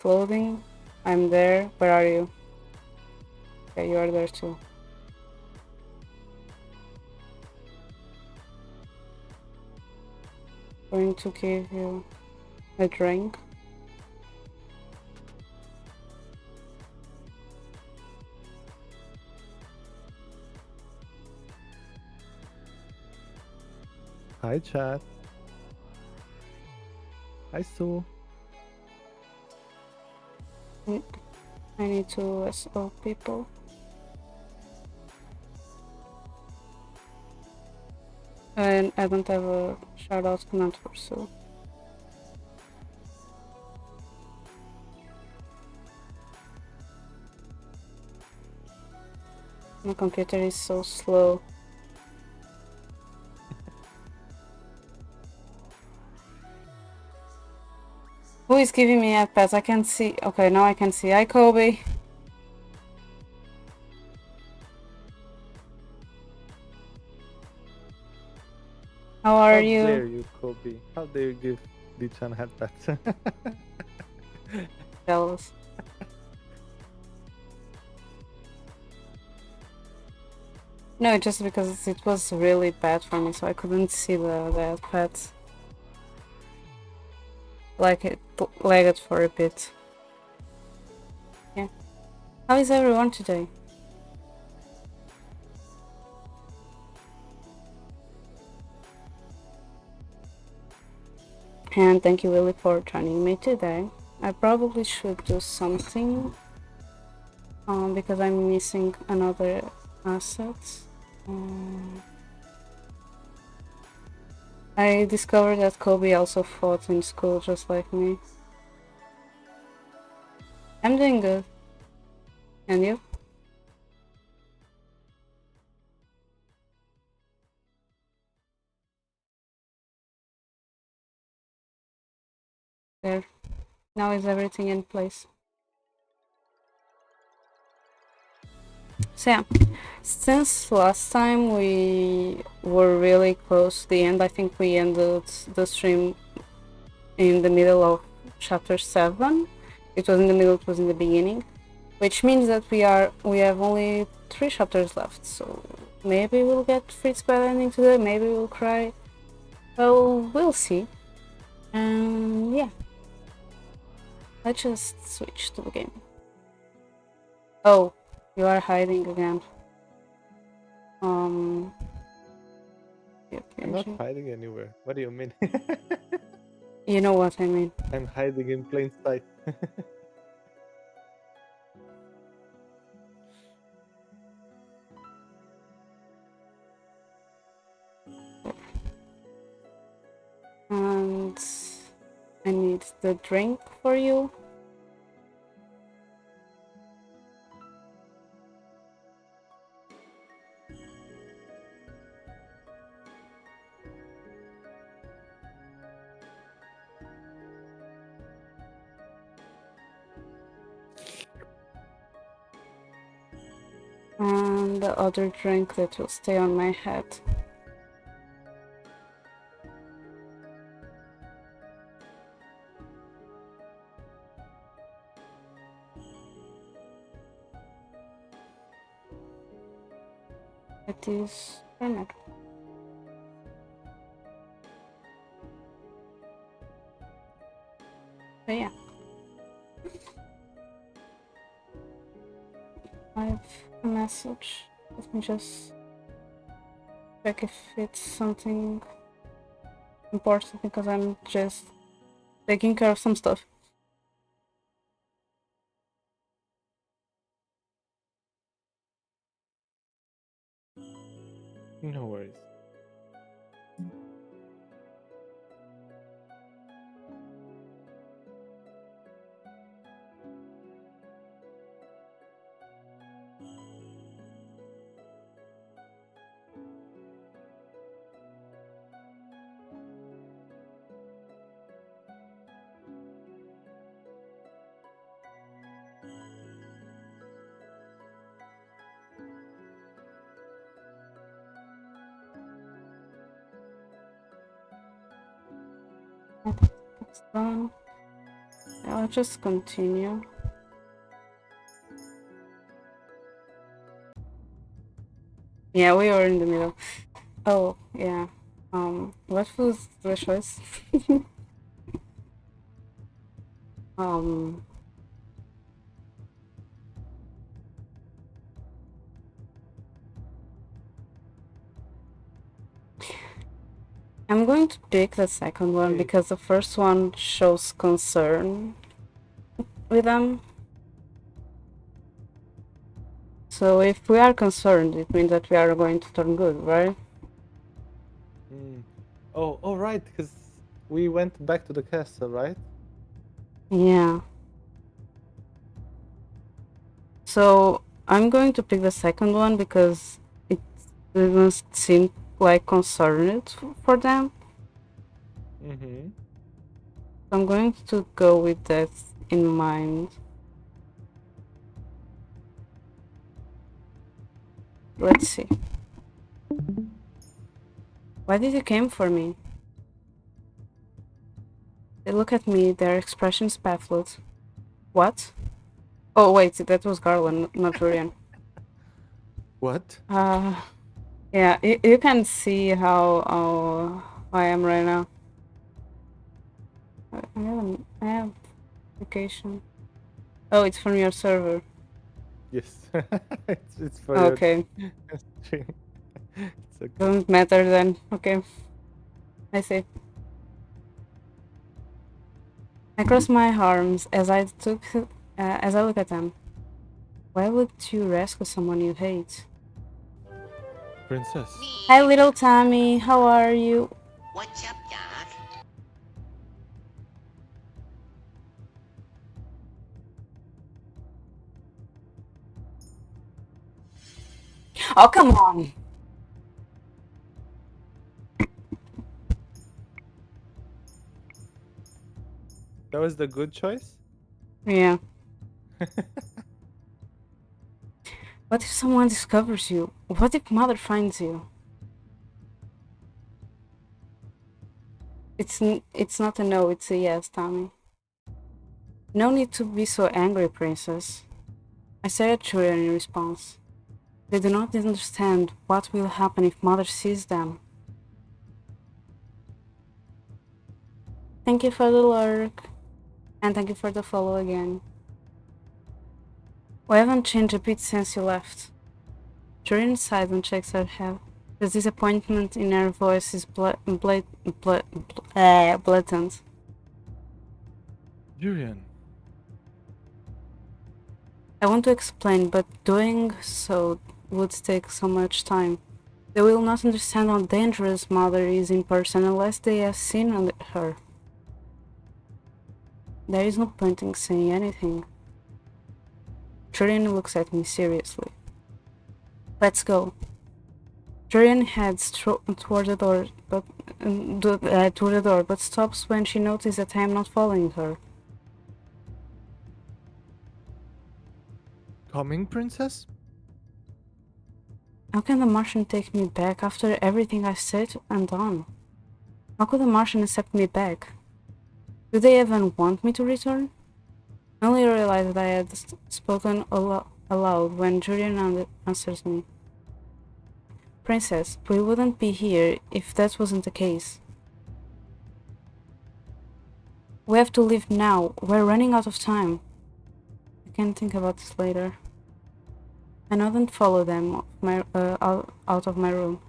loading. I'm there. Where are you? Okay, you are there too. Going to give you a drink. Hi, chat. Hi, Sue. I need to SO people. And I don't have a shout out command for Sue. My computer is so slow. Who is giving me iPads? I can't see. Okay, now I can see. Hi, Kobe. How are you? How dare you, Kobe? How dare you give Dichan headpats? Jealous. No, just because it was really bad for me, so I couldn't see the iPads. Like it lagged for a bit. Yeah. How is everyone today? And thank you, Illy, for joining me today. I probably should do something because I'm missing another asset. I discovered that Kobe also fought in school just like me. I'm doing good. And you? There. Now is everything in place. So yeah, since last time we were really close to the end, I think we ended the stream in the middle of chapter 7. It was in the middle, it was in the beginning, which means that we have only 3 chapters left. So maybe we'll get Fritz bad ending today, maybe we'll cry. Well, we'll see. And yeah, let's just switch to the game. Oh, you are hiding again. I'm not hiding anywhere. What do you mean? You know what I mean. I'm hiding in plain sight. And I need the drink for you. And the other drink that will stay on my head. It is Bernard. So yeah. I have a message. Let me just check if it's something important because I'm just taking care of some stuff. No worries. It's done. I I'll just continue. Yeah, we were in the middle. Oh, yeah. What was the choice? um, I'm going to pick the second one Hey. because the first one shows concern with them. So if we are concerned, it means that we are going to turn good, right? Oh, right, because we went back to the castle, right? Yeah. So I'm going to pick the second one because it doesn't seem like concerned for them. Mm-hmm. I'm going to go with that in mind. Let's see. Why did you came for me? They look at me, their expressions baffled. What? Oh wait, that was Garland, not Julian. What? Yeah, you can see how I am right now. I have application. Oh, it's from your server. Yes. it's for Okay, your stream. It's okay. doesn't matter then. Okay, I see. I cross my arms as I look at them. Why would you rescue someone you hate? Princess. Hi, little Tommy. How are you? What's up, Doc? Oh, come on. That was the good choice? Yeah. What if someone discovers you? What if Mother finds you? It's not a no, it's a yes, Tommy. No need to be so angry, Princess. I stared at Julian in response. They do not understand what will happen if Mother sees them. Thank you for the lurk. And thank you for the follow again. We haven't changed a bit since you left. Julian sighed and shakes her head. The disappointment in her voice is blatant. Julian. I want to explain, but doing so would take so much time. They will not understand how dangerous Mother is in person unless they have seen her. There is no point in saying anything. Julian looks at me seriously. Let's go. Julian heads toward the door, but stops when she notices that I am not following her. Coming, Princess? How can the Martian take me back after everything I've said and done? How could the Martian accept me back? Do they even want me to return? I only realized that I had spoken aloud when Julian answers me. Princess, we wouldn't be here if that wasn't the case. We have to leave now. We're running out of time. I can think about this later. I nod and follow them out of my room.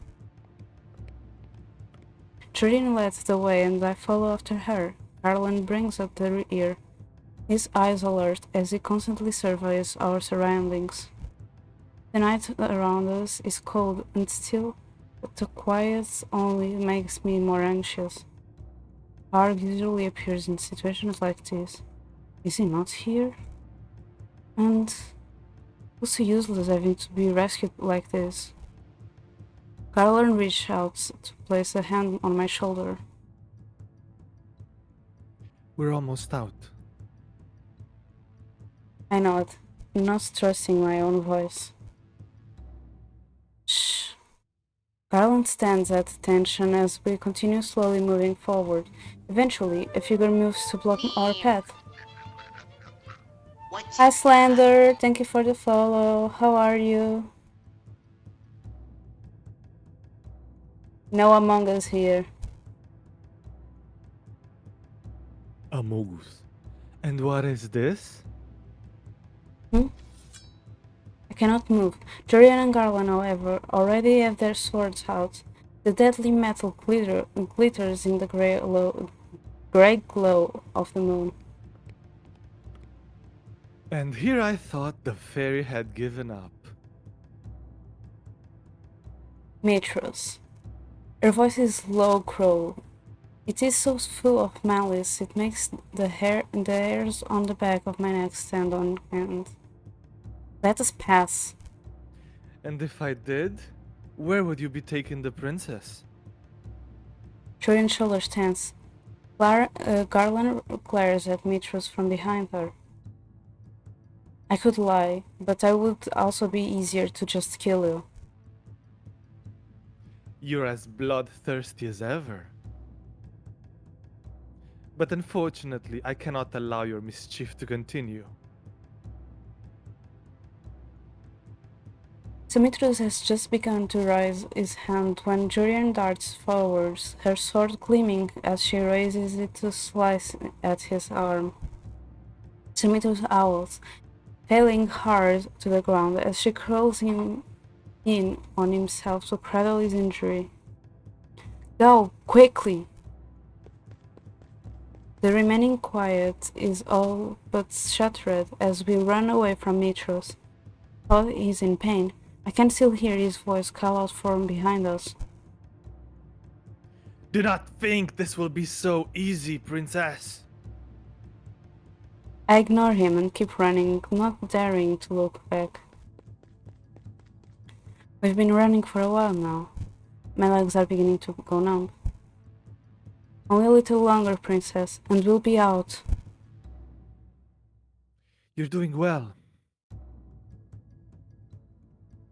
Julian leads the way and I follow after her. Garland brings up the rear, his eyes alert as he constantly surveys our surroundings. The night around us is cold and still, but the quiet only makes me more anxious. Arg usually appears in situations like this. Is he not here? And it was so useless having to be rescued like this. Garland reached out to place a hand on my shoulder. We're almost out. I nod, not trusting my own voice. Shh. Garland stands at attention as we continue slowly moving forward. Eventually, a figure moves to block our path. Hi Slender, thank you for the follow. How are you? No Among Us here. Amogus. And what is this? I cannot move. Jorian and Garland, however, already have their swords out. The deadly metal glitters in the grey glow of the moon. And here I thought the fairy had given up. Metros. Her voice is low crow. It is so full of malice, it makes the hairs on the back of my neck stand on end. Let us pass. And if I did, where would you be taking the princess? Jorian's shoulders tense. Garland glares at Mitros from behind her. I could lie, but I would also be easier to just kill you. You're as bloodthirsty as ever. But unfortunately, I cannot allow your mischief to continue. Demetrius has just begun to raise his hand when Jorian darts forwards, her sword gleaming as she raises it to slice at his arm. Demetrius howls, falling hard to the ground as she curls him in on himself to cradle his injury. Go, quickly! The remaining quiet is all but shattered as we run away from Mitros. Though he is in pain, I can still hear his voice call out from behind us. Do not think this will be so easy, princess. I ignore him and keep running, not daring to look back. We've been running for a while now. My legs are beginning to go numb. Only a little longer, princess, and we'll be out. You're doing well.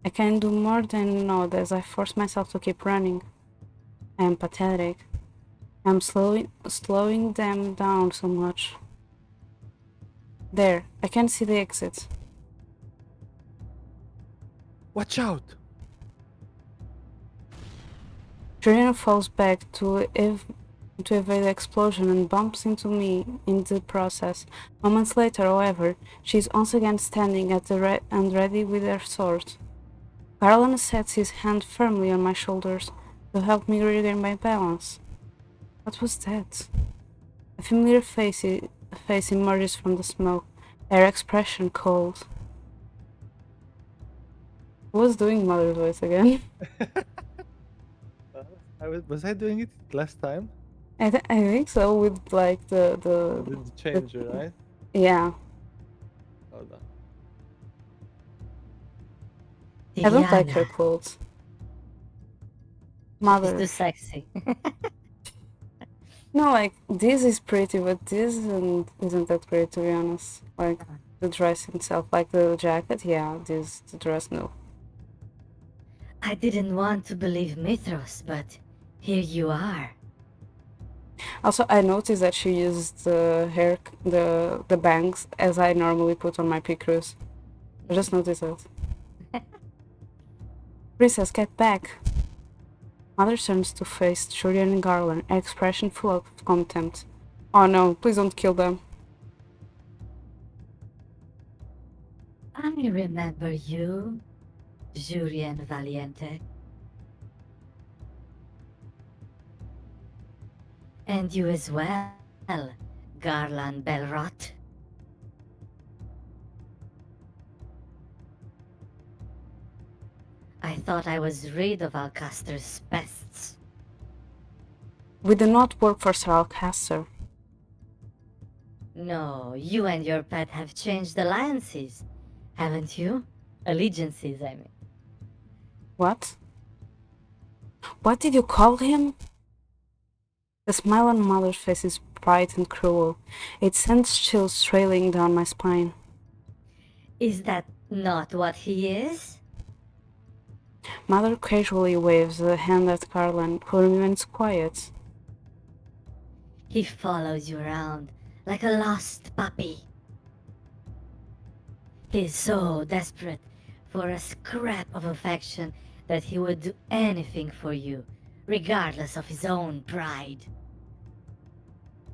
I can do more than nod as I force myself to keep running. I am pathetic. I'm slowing them down so much. There, I can see the exit. Watch out! Juliana falls back to evade the explosion and bumps into me in the process. Moments later, however, she is once again standing at the and ready with her sword. Garland sets his hand firmly on my shoulders to help me regain my balance. What was that? A familiar face emerges from the smoke, her expression cold. Who was doing Mother's voice again? Was I doing it last time? I think so, with like The changer, right? Yeah. Hold on. I don't like her Diana. clothes. She's Mother. too sexy. No, like, this is pretty, but this isn't that great, to be honest. Like, the dress itself, like the jacket, yeah, the dress, no. I didn't want to believe Mithras, but here you are. Also, I noticed that she used the the bangs as I normally put on my pictures. I just noticed that. Princess, get back! Mother turns to face Julian and Garland, an expression full of contempt. Oh no, please don't kill them. I remember you, Jurien Valiente. And you as well, Garland Belrot. I thought I was rid of Alcaster's pests. We do not work for Sir Alcaster. No, you and your pet have changed alliances, haven't you? Allegiances, I mean. What? What did you call him? The smile on Mother's face is bright and cruel. It sends chills trailing down my spine. Is that not what he is? Mother casually waves a hand at Garland, who remains quiet. He follows you around like a lost puppy. He's so desperate for a scrap of affection that he would do anything for you, regardless of his own pride.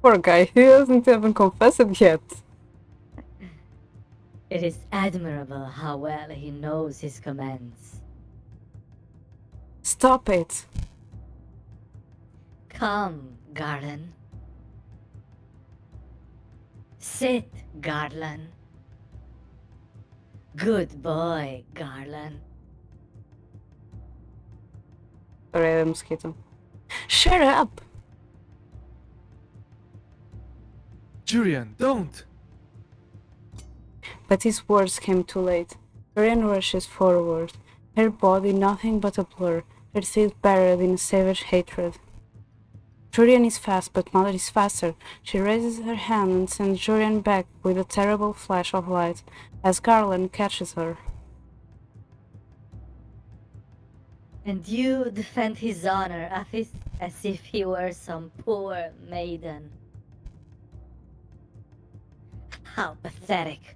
Poor guy, he hasn't even confessed it yet. It is admirable how well he knows his commands. Stop it! Come, Garland. Sit, Garland. Good boy, Garland. Sorry, mosquito. Shut up! Julian, don't! But his words came too late. Dorian rushes forward, her body nothing but a blur, her teeth buried in savage hatred. Julian is fast, but Mother is faster. She raises her hand and sends Julian back with a terrible flash of light, as Garland catches her. And you defend his honor as if he were some poor maiden. How pathetic.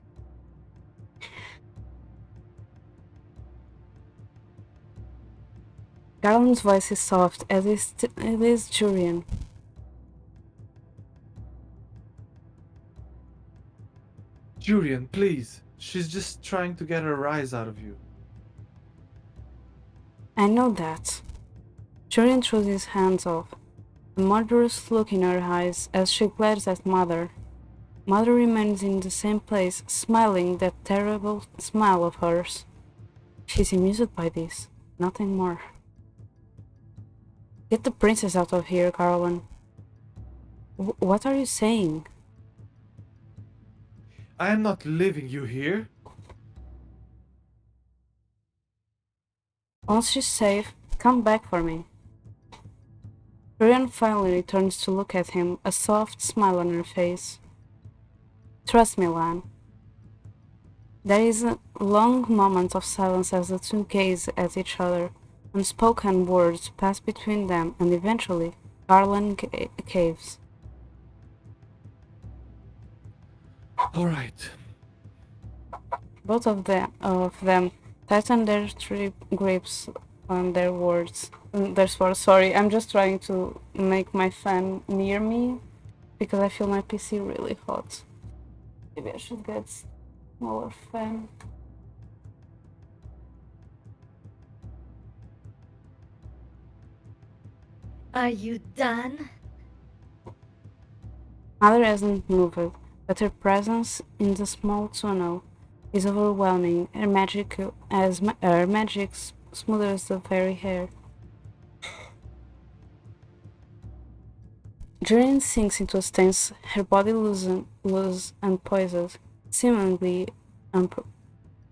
Garland's voice is soft, as is Julian. Julian, please. She's just trying to get a rise out of you. I know that. Julian throws his hands off, a murderous look in her eyes as she glares at Mother. Mother remains in the same place, smiling that terrible smile of hers. She's amused by this, nothing more. Get the princess out of here, Garland. What are you saying? I am not leaving you here. Once she's safe, come back for me. Julian finally turns to look at him, a soft smile on her face. Trust me, Lan. There is a long moment of silence as the two gaze at each other. Unspoken words pass between them, and eventually, Garland caves. All right. Both of them tighten their grips on their swords. Sorry, I'm just trying to make my fan near me because I feel my PC really hot. Maybe I should get smaller fan. Are you done? Mother hasn't moved, but her presence in the small tunnel is overwhelming. Her magic smooths the very hair. Julian sinks into a stance, her body loose and poised, seemingly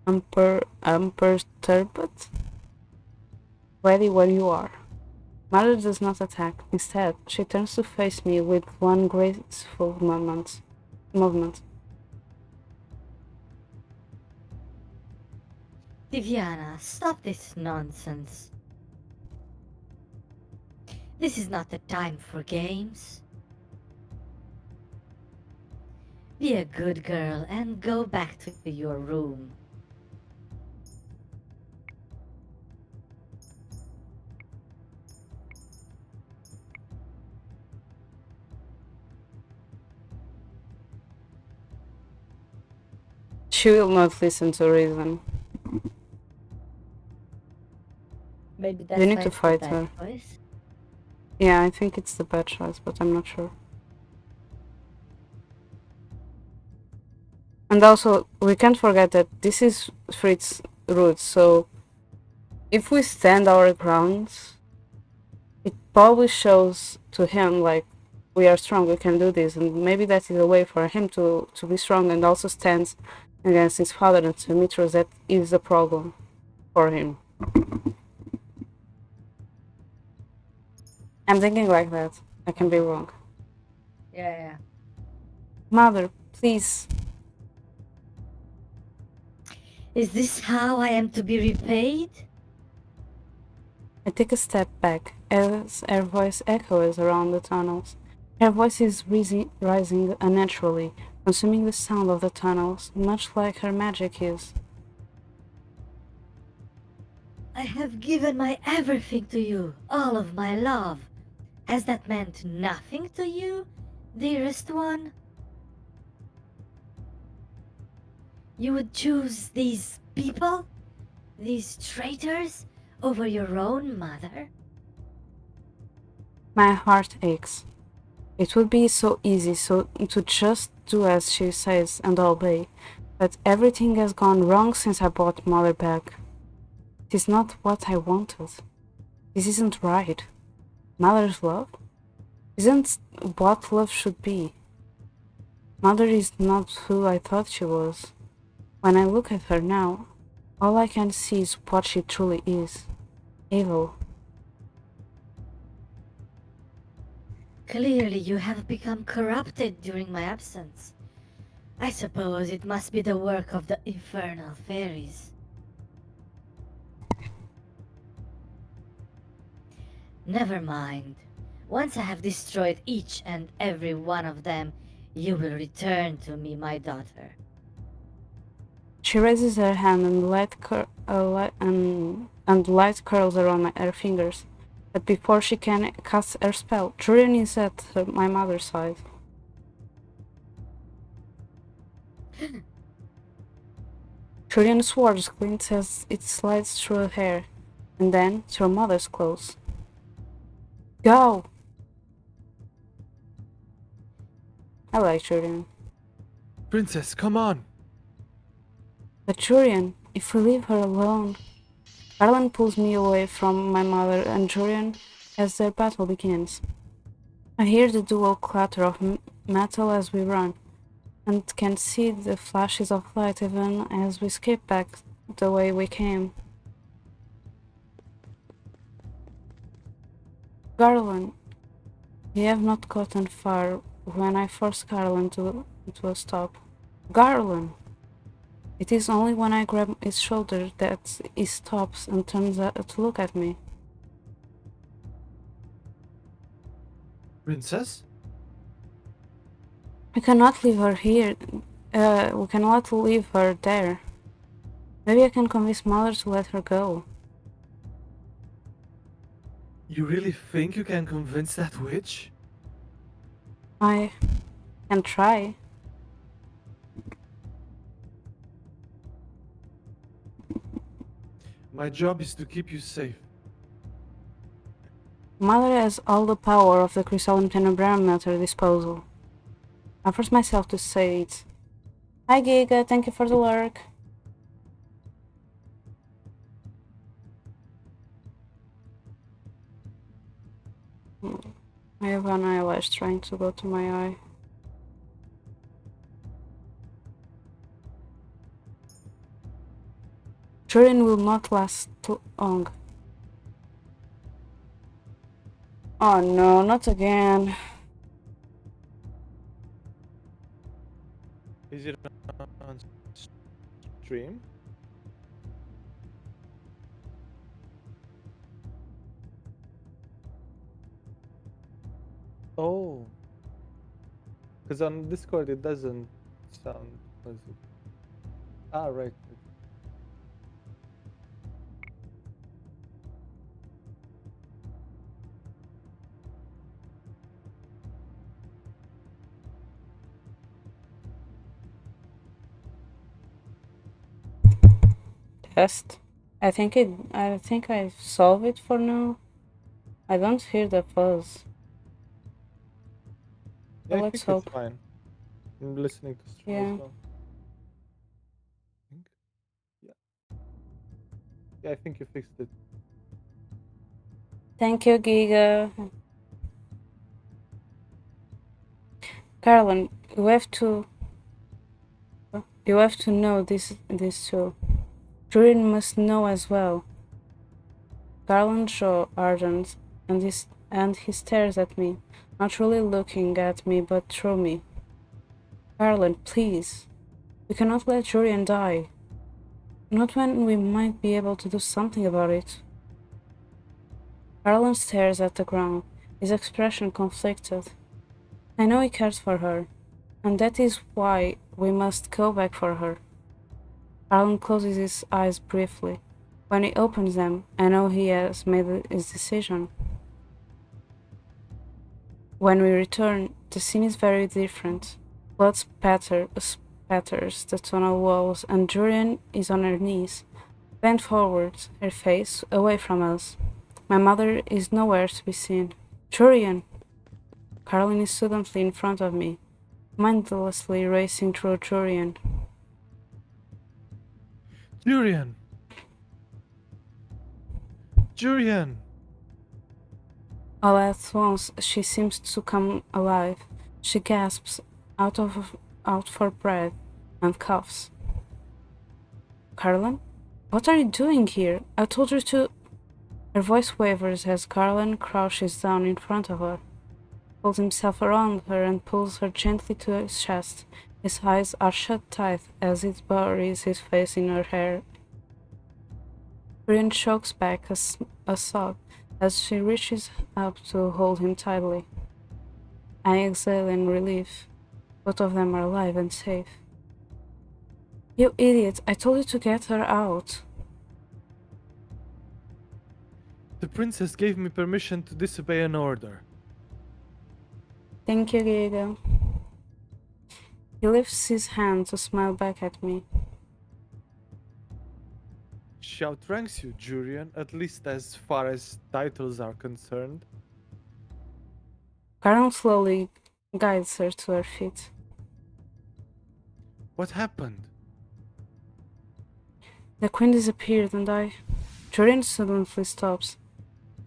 unperturbed, ready where you are. Mother does not attack. Instead, she turns to face me with one graceful movement. Diviana, stop this nonsense. This is not the time for games. Be a good girl and go back to your room. She will not listen to reason. Maybe that's You need why to it's the fight bad her. choice. Yeah, I think it's the bad choice, but I'm not sure. And also, we can't forget that this is Fritz's roots, so if we stand our ground, it probably shows to him, like, we are strong, we can do this, and maybe that is a way for him to be strong and also stand against his father and Demetrius. That is a problem for him. I'm thinking like that. I can be wrong. Yeah. Mother, please. Is this how I am to be repaid? I take a step back as her voice echoes around the tunnels. Her voice is rising unnaturally, consuming the sound of the tunnels, much like her magic is. I have given my everything to you, all of my love. Has that meant nothing to you, dearest one? You would choose these people? These traitors? Over your own mother? My heart aches. It would be so easy to just do as she says and obey, but everything has gone wrong since I brought Mother back. It is not what I wanted. This isn't right. Mother's love isn't what love should be. Mother is not who I thought she was. When I look at her now, all I can see is what she truly is. Evil. Clearly you have become corrupted during my absence. I suppose it must be the work of the infernal fairies. Never mind. Once I have destroyed each and every one of them, you will return to me, my daughter. She raises her hand and light curls around her fingers. But before she can cast her spell, Julian is at my mother's side. Julian's sword glints as it slides through her hair, and then through her mother's clothes. Go! I like Julian. Princess, come on! But Julian, if we leave her alone... Garland pulls me away from my mother and Julian as their battle begins. I hear the dual clatter of metal as we run, and can see the flashes of light even as we skip back the way we came. Garland, we have not gotten far when I force Garland to a stop. Garland! It is only when I grab his shoulder that he stops and turns to look at me. Princess? We cannot leave her here. We cannot leave her there. Maybe I can convince Mother to let her go. You really think you can convince that witch? I can try. My job is to keep you safe. Mother has all the power of the Crystalline Tenebrarum at her disposal. I force myself to say it. Hi Giga, thank you for the lurk. I have an eyelash trying to go to my eye. Julian will not last too long. Oh no, not again. Is it on stream? Oh. Because on Discord it doesn't sound fuzzy. Ah, right. Test. I think I've solved it for now. I don't hear the fuzz. Yeah, I let's think hope. it's fine. I'm listening to stream Yeah. as well. Yeah. Yeah, I think you fixed it. Thank you, Giga. Carolyn, you have to know this too. Julian must know as well. Garland's jaw hardens, and he stares at me, not really looking at me, but through me. Garland, please. We cannot let Julian die. Not when we might be able to do something about it. Garland stares at the ground, his expression conflicted. I know he cares for her. And that is why we must go back for her. Alan closes his eyes briefly. When he opens them, I know he has made his decision. When we return, the scene is very different. Blood spatters the tunnel walls, and Julian is on her knees, bent forward, her face away from us. My mother is nowhere to be seen. Julian! Caroline is suddenly in front of me, mindlessly racing through Julian. Jurian! Jurian! All at once, she seems to come alive. She gasps out for breath and coughs. Caroline? What are you doing here? I told you to. Her voice wavers as Garland crouches down in front of her, pulls himself around her and pulls her gently to his chest. His eyes are shut tight as he buries his face in her hair. Brian chokes back a sob as she reaches up to hold him tightly. I exhale in relief. Both of them are alive and safe. You idiot, I told you to get her out. The princess gave me permission to disobey an order. Thank you, Diego. He lifts his hand to smile back at me. She outranks you, Jurian, at least as far as titles are concerned. Karen slowly guides her to her feet. What happened? The queen disappeared and I. Julian suddenly stops.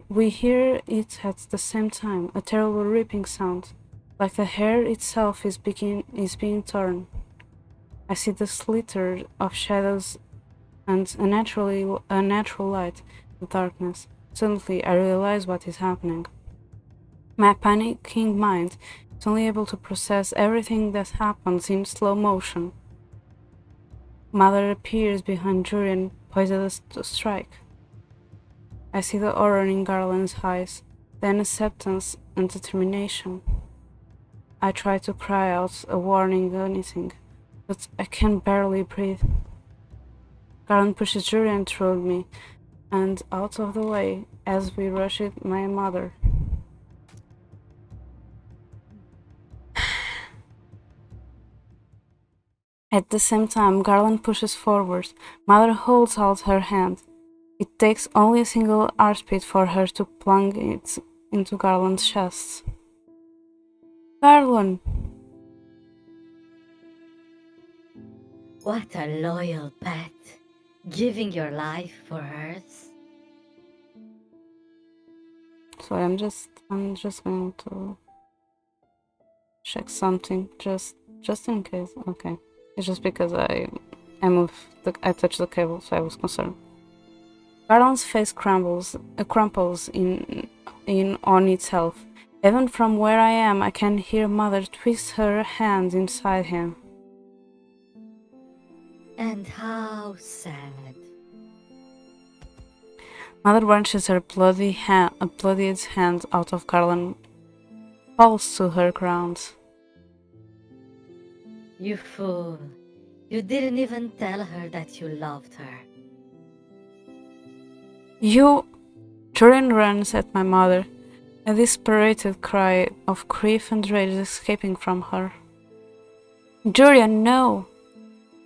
We hear it at the same time, a terrible ripping sound, like the hair itself is being torn. I see the slither of shadows and a natural light, the darkness. Suddenly I realize what is happening. My panicking mind is only able to process everything that happens in slow motion. Mother appears behind Julian, poised to strike. I see the horror in Garland's eyes, then acceptance and determination. I try to cry out a warning or anything, but I can barely breathe. Garland pushes Julian toward me and out of the way as we rush at my mother. At the same time, Garland pushes forward. Mother holds out her hand. It takes only a single heartbeat for her to plunge it into Garland's chest. Garland! What a loyal pet, giving your life for hers. Sorry, I'm just going to check something just in case. Okay, it's just because I touched the cable, so I was concerned. Garland's face crumples in on itself. Even from where I am, I can hear Mother twist her hand inside him. And how sad. Mother wrenches her bloodied hand out of Garland, falls to her ground. You fool. You didn't even tell her that you loved her. You... Julian runs at my mother, a dispirited cry of grief and rage escaping from her. Julian, no!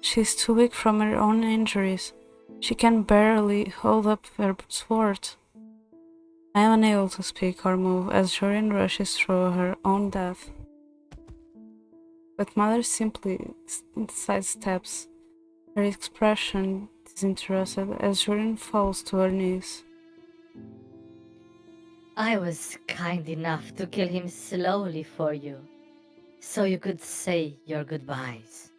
She's too weak from her own injuries. She can barely hold up her sword. I am unable to speak or move as Julian rushes through her own death. But Mother simply sidesteps, her expression disinterested as Julian falls to her knees. I was kind enough to kill him slowly for you, so you could say your goodbyes.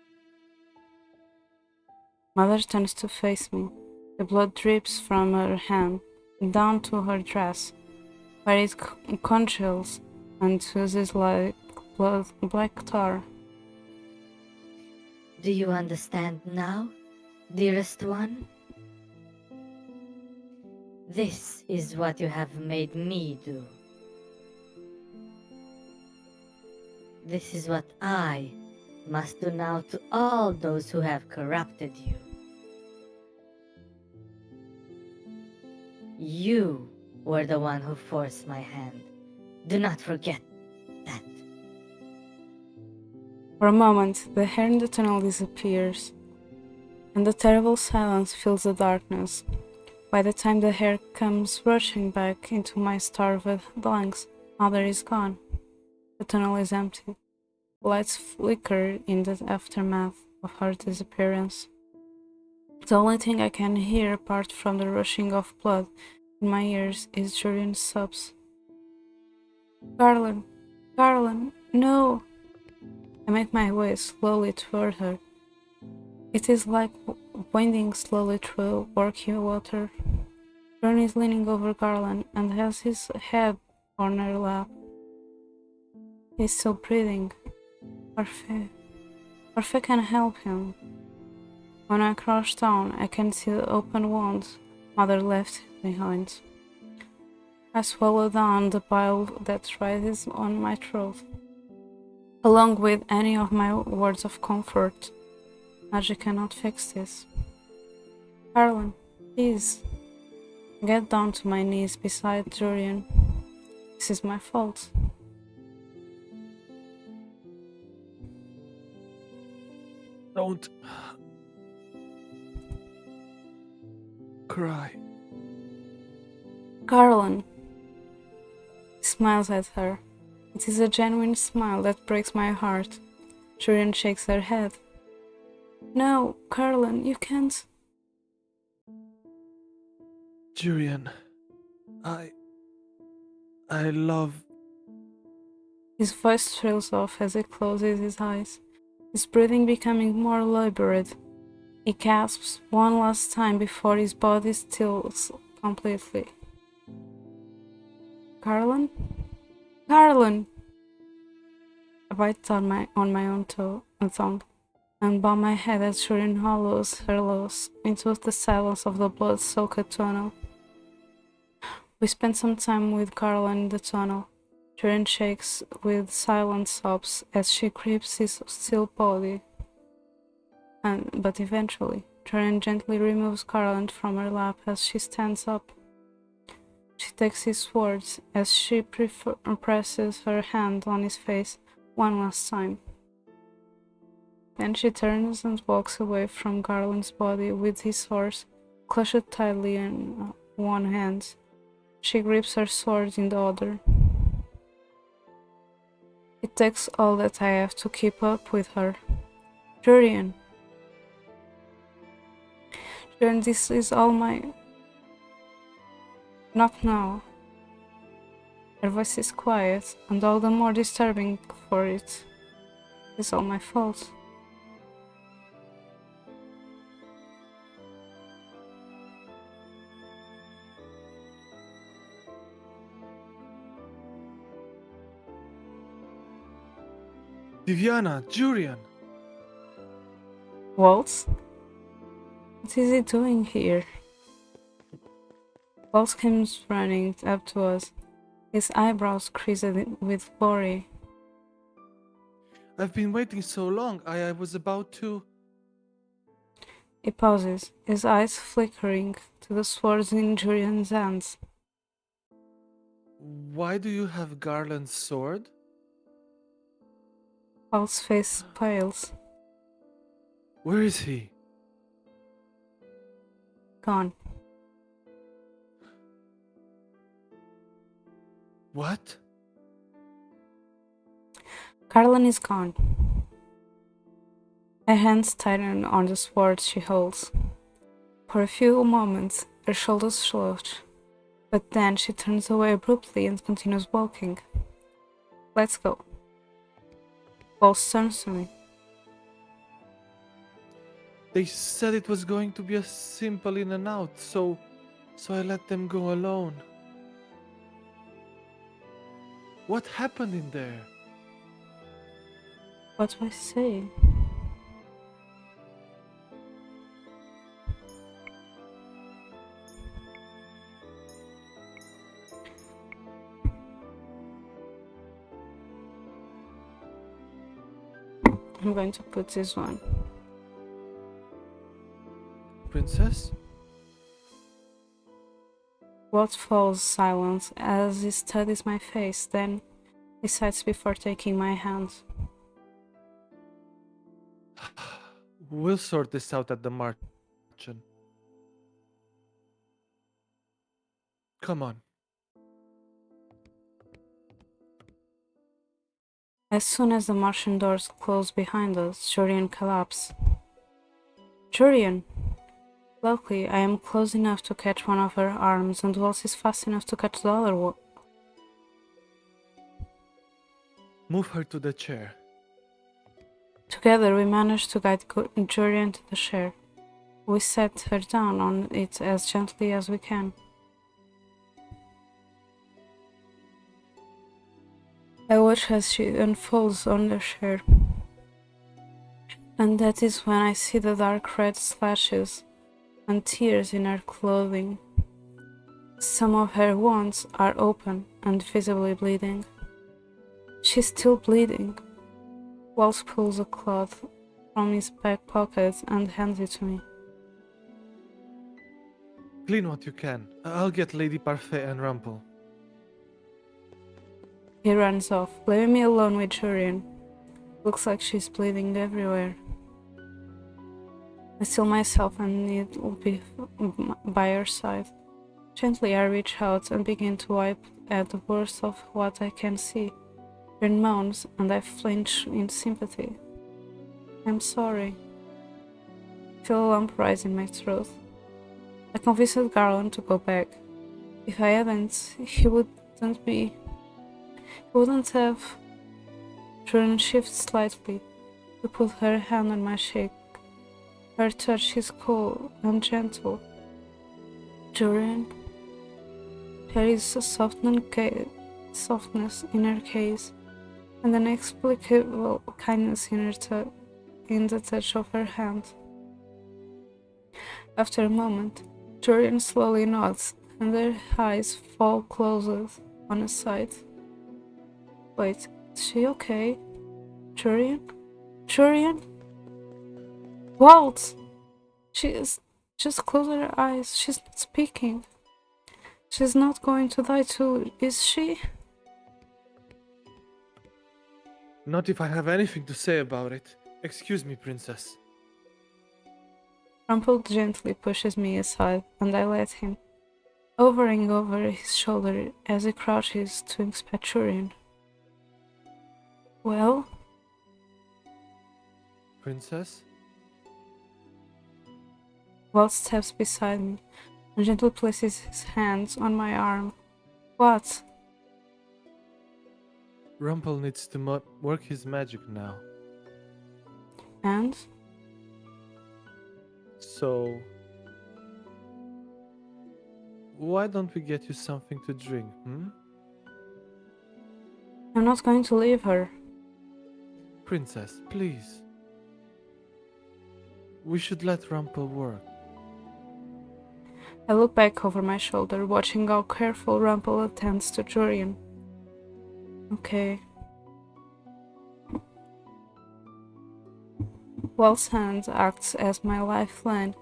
Mother turns to face me. The blood drips from her hand down to her dress, where it congeals and oozes like black tar. Do you understand now, dearest one? This is what you have made me do. This is what I must do now to all those who have corrupted you. You were the one who forced my hand. Do not forget that. For a moment, the hair in the tunnel disappears, and the terrible silence fills the darkness. By the time the hair comes rushing back into my starved lungs, Mother is gone. The tunnel is empty. Lights flicker in the aftermath of her disappearance. The only thing I can hear apart from the rushing of blood in my ears is Julian's sobs. Garland! Garland! No! I make my way slowly toward her. It is like winding slowly through murky water. Julian is leaning over Garland and has his head on her lap. He's still breathing. Orphe can help him. When I crouch down, I can see the open wound Mother left behind. I swallow down the bile that rises on my throat, along with any of my words of comfort. Magic cannot fix this. Carlin, please. Get down to my knees beside Julian. This is my fault. Don't cry. Carlin. He smiles at her. It is a genuine smile that breaks my heart. Julian shakes her head. No, Carlin, you can't. Julian, I love. His voice trails off as he closes his eyes, his breathing becoming more labored. He gasps one last time before his body stills completely. Carlin? Carlin! I bite on my own tongue and bow my head as Julian hollows her lows into the silence of the blood-soaked tunnel. We spend some time with Carlin in the tunnel. Julian shakes with silent sobs as she grips his still body. But eventually, Julian gently removes Carlin from her lap as she stands up. She takes his words as she presses her hand on his face one last time. Then she turns and walks away from Garland's body with his horse clutched tightly in one hand. She grips her sword in the other. It takes all that I have to keep up with her. Julian, this is all my... Not now. Her voice is quiet, and all the more disturbing for it. It's all my fault. Viviana, Julian. Waltz? What is he doing here? Waltz comes running up to us, his eyebrows creased with worry. I've been waiting so long. I was about to. He pauses, his eyes flickering to the swords in Julian's hands. Why do you have Garland's sword? Waltz's face pales. Where is he? Gone. What? Carlin is gone. Her hands tighten on the sword she holds. For a few moments, her shoulders slouch, but then she turns away abruptly and continues walking. Let's go. Waltz turns to me. They said it was going to be a simple in and out, so I let them go alone. What happened in there? What do I say? I'm going to put this one. Princess? Walt falls silent as he studies my face, then decides before taking my hand. We'll sort this out at the margin. Come on. As soon as the Martian doors close behind us, Jorian collapses. Jorian! Luckily, I am close enough to catch one of her arms, and Walt is fast enough to catch the other one. Move her to the chair. Together, we manage to guide Jorian to the chair. We set her down on it as gently as we can. I watch as she unfolds on the chair, and that is when I see the dark red slashes and tears in her clothing. Some of her wounds are open and visibly bleeding. She's still bleeding. Walt pulls a cloth from his back pocket and hands it to me. Clean what you can. I'll get Lady Parfait and Rumple. He runs off, leaving me alone with Jorian. Looks like she's bleeding everywhere. I still myself and kneel by her side. Gently I reach out and begin to wipe at the worst of what I can see. Jorian moans and I flinch in sympathy. I'm sorry. I feel a lump rise in my throat. I convinced Garland to go back. If I hadn't, he wouldn't have. Jorian shifts slightly to put her hand on my cheek. Her touch is cool and gentle. Jorian, there is a softness in her gaze, and an inexplicable kindness in the touch of her hand. After a moment, Jorian slowly nods, and her eyes fall closer on a side. Wait, is she okay? Jorian? Jorian? Walt! She is just closed her eyes. She's not speaking. She's not going to die too, is she? Not if I have anything to say about it. Excuse me, Princess. Rumple gently pushes me aside, and I let him, hovering over his shoulder as he crouches to inspect Jorian. Well? Princess? Walt steps beside me and gently places his hands on my arm. What? Rumple needs to work his magic now. And? So... why don't we get you something to drink, I'm not going to leave her. Princess, please. We should let Rumple work. I look back over my shoulder, watching how careful Rumple attends to Jorian. Okay. Walt's hand acts as my lifeline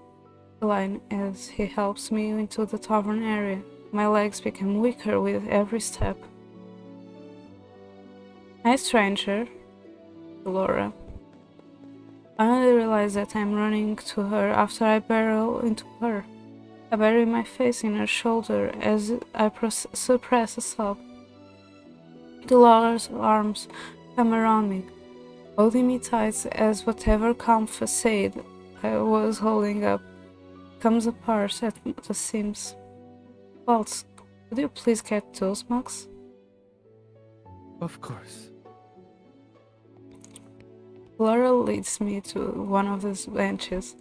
as he helps me into the tavern area. My legs become weaker with every step. Hi, stranger. Laura. I only realize that I'm running to her after I barrel into her. I bury my face in her shoulder as I suppress a sob. Laura's arms come around me, holding me tight as whatever calm facade I was holding up comes apart at the seams. Walt, could you please get those mugs? Of course. Laura leads me to one of those benches,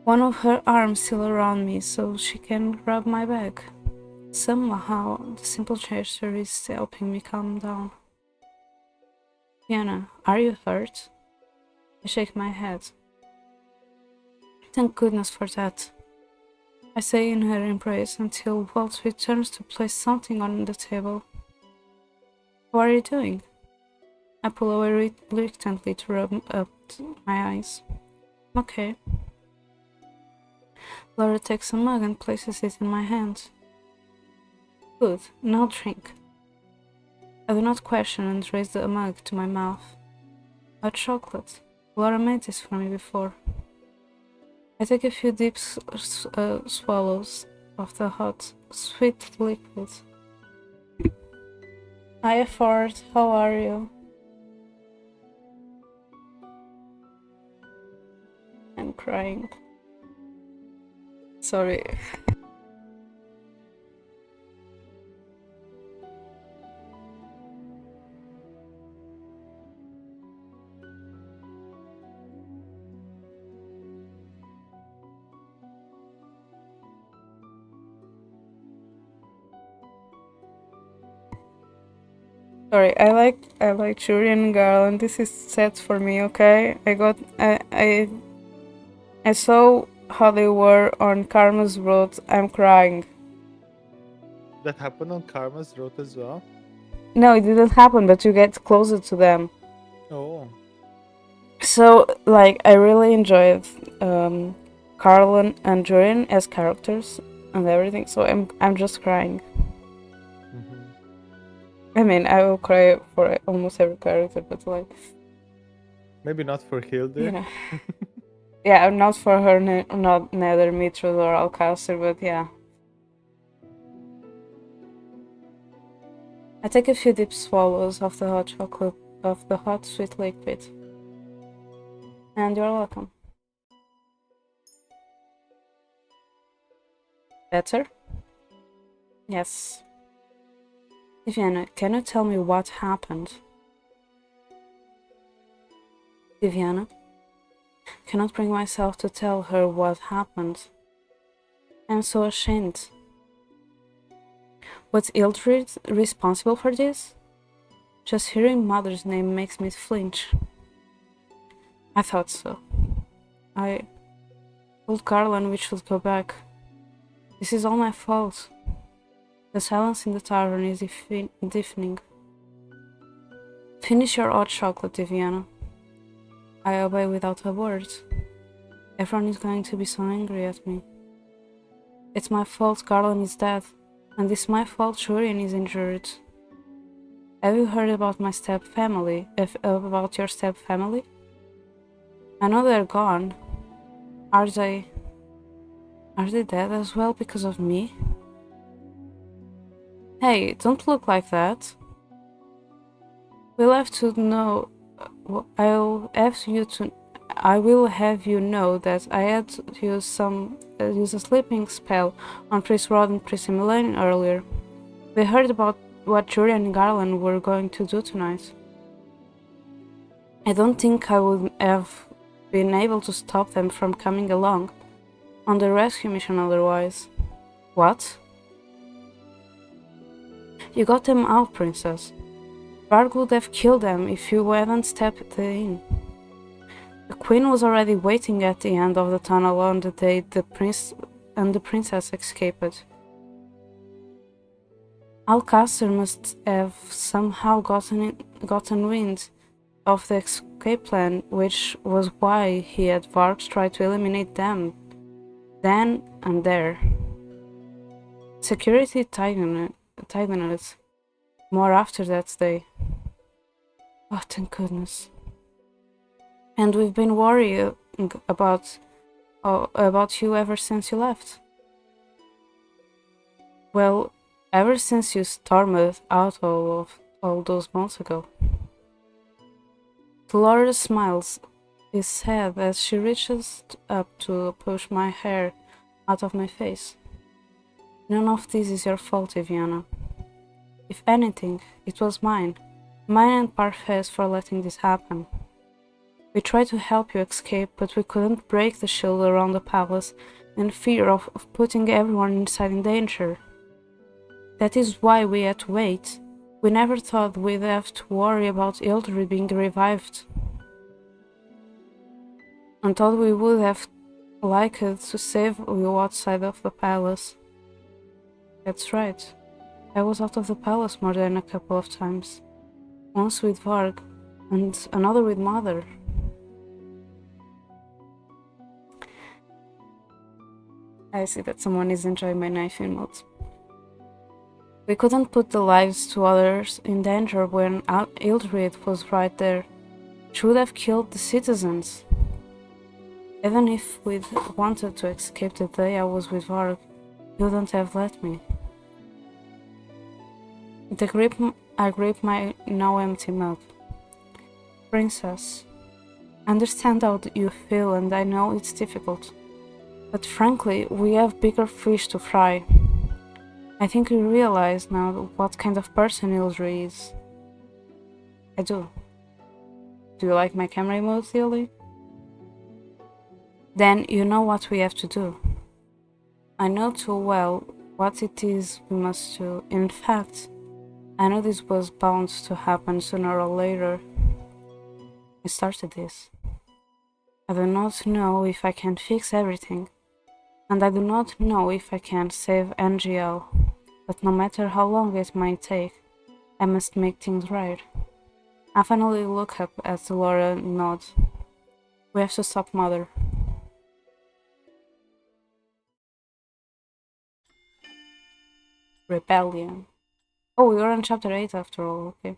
one of her arms still around me so she can grab my bag. Somehow, the simple gesture is helping me calm down. Fiona, are you hurt? I shake my head. Thank goodness for that. I say in her embrace until Walt returns to place something on the table. What are you doing? I pull away reluctantly to rub up my eyes. Okay. Laura takes a mug and places it in my hand. Good, now drink. I do not question and raise the mug to my mouth. Hot chocolate. Laura made this for me before. I take a few deep swallows of the hot, sweet liquid. Hi, Ford. How are you? I'm crying. Sorry. Sorry, I like Julian Garland. This is set for me, okay? I saw how they were on Karma's Road. I'm crying. That happened on Karma's Road as well? No, it didn't happen, but you get closer to them. Oh. So, like, I really enjoyed Carlin and Julian as characters and everything. So I'm just crying. Mm-hmm. I mean, I will cry for almost every character, but like, Maybe not for Hilde. you know, yeah, not for her, not neither Mitros or Alcaster, but yeah. I take a few deep swallows of the hot chocolate, of the hot sweet liquid. And you're welcome. Better? Yes. Viviana, can you tell me what happened? Viviana? Cannot bring myself to tell her what happened. I'm so ashamed. Was Ildrid responsible for this? Just hearing Mother's name makes me flinch. I thought so. I told Garland we should go back. This is all my fault. The silence in the tavern is deafening. Finish your hot chocolate, Viviana. I obey without a word. Everyone is going to be so angry at me. It's my fault Garland is dead, and it's my fault Shurian is injured. Have you heard about my step-family? About your step-family? I know they're gone. Are they dead as well because of me? Hey, don't look like that. We'll have to know. I will have you know that I had to use a sleeping spell on Prince Rod and Prince Emilian earlier. We heard about what Julian and Garland were going to do tonight. I don't think I would have been able to stop them from coming along on the rescue mission otherwise. What? You got them out, Princess. Varg would have killed them if you hadn't stepped in. The Queen was already waiting at the end of the tunnel on the day the Prince and the Princess escaped. Alcaster must have somehow gotten wind of the escape plan, which was why he had Varg try to eliminate them then and there. Security tightened more after that day. Oh, thank goodness. And we've been worrying about you ever since you left. Well, ever since you stormed out all those months ago. Dolores smiles is sad as she reaches up to push my hair out of my face. None of this is your fault, Viviana. If anything, it was mine and Parfai's for letting this happen. We tried to help you escape, but we couldn't break the shield around the palace in fear of putting everyone inside in danger. That is why we had to wait. We never thought we'd have to worry about Ildrid being revived. And thought we would have liked to save you outside of the palace. That's right. I was out of the palace more than a couple of times. Once with Varg, and another with Mother. I see that someone is enjoying my knife emote. We couldn't put the lives to others in danger when Ildrid was right there. She would have killed the citizens. Even if we'd wanted to escape the day I was with Varg, you wouldn't have let me. I grip my now empty mug. Princess, I understand how you feel and I know it's difficult. But frankly, we have bigger fish to fry. I think you realize now what kind of person Ildrid is. I do. Do you like my camera emote, Illy? Then you know what we have to do. I know too well what it is we must do. In fact, I know this was bound to happen sooner or later. I started this. I do not know if I can fix everything, and I do not know if I can save NGL, but no matter how long it might take, I must make things right. I finally look up at Laura and nod. We have to stop Mother. Rebellion. Oh, we are on chapter 8 after all, okay.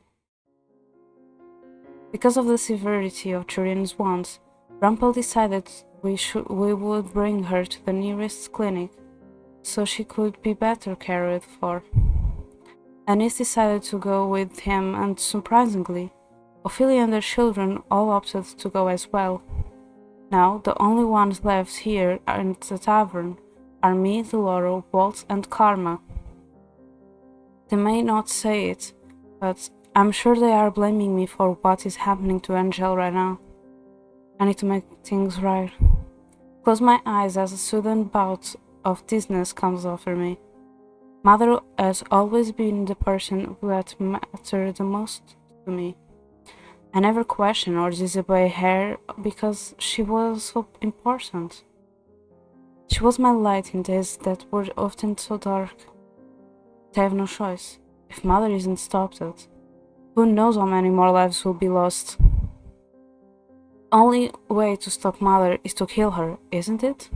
Because of the severity of Turian's wounds, Rumpel decided we would bring her to the nearest clinic so she could be better cared for. Anis decided to go with him and surprisingly, Ophelia and her children all opted to go as well. Now, the only ones left here in the tavern are me, Deloro, Walt, and Karma. They may not say it, but I'm sure they are blaming me for what is happening to Angel right now. I need to make things right. Close my eyes as a sudden bout of dizziness comes over me. Mother has always been the person who had mattered the most to me. I never questioned or disobeyed her because she was so important. She was my light in days that were often so dark. I have no choice. If Mother isn't stopped it, who knows how many more lives will be lost. Only way to stop Mother is to kill her, isn't it?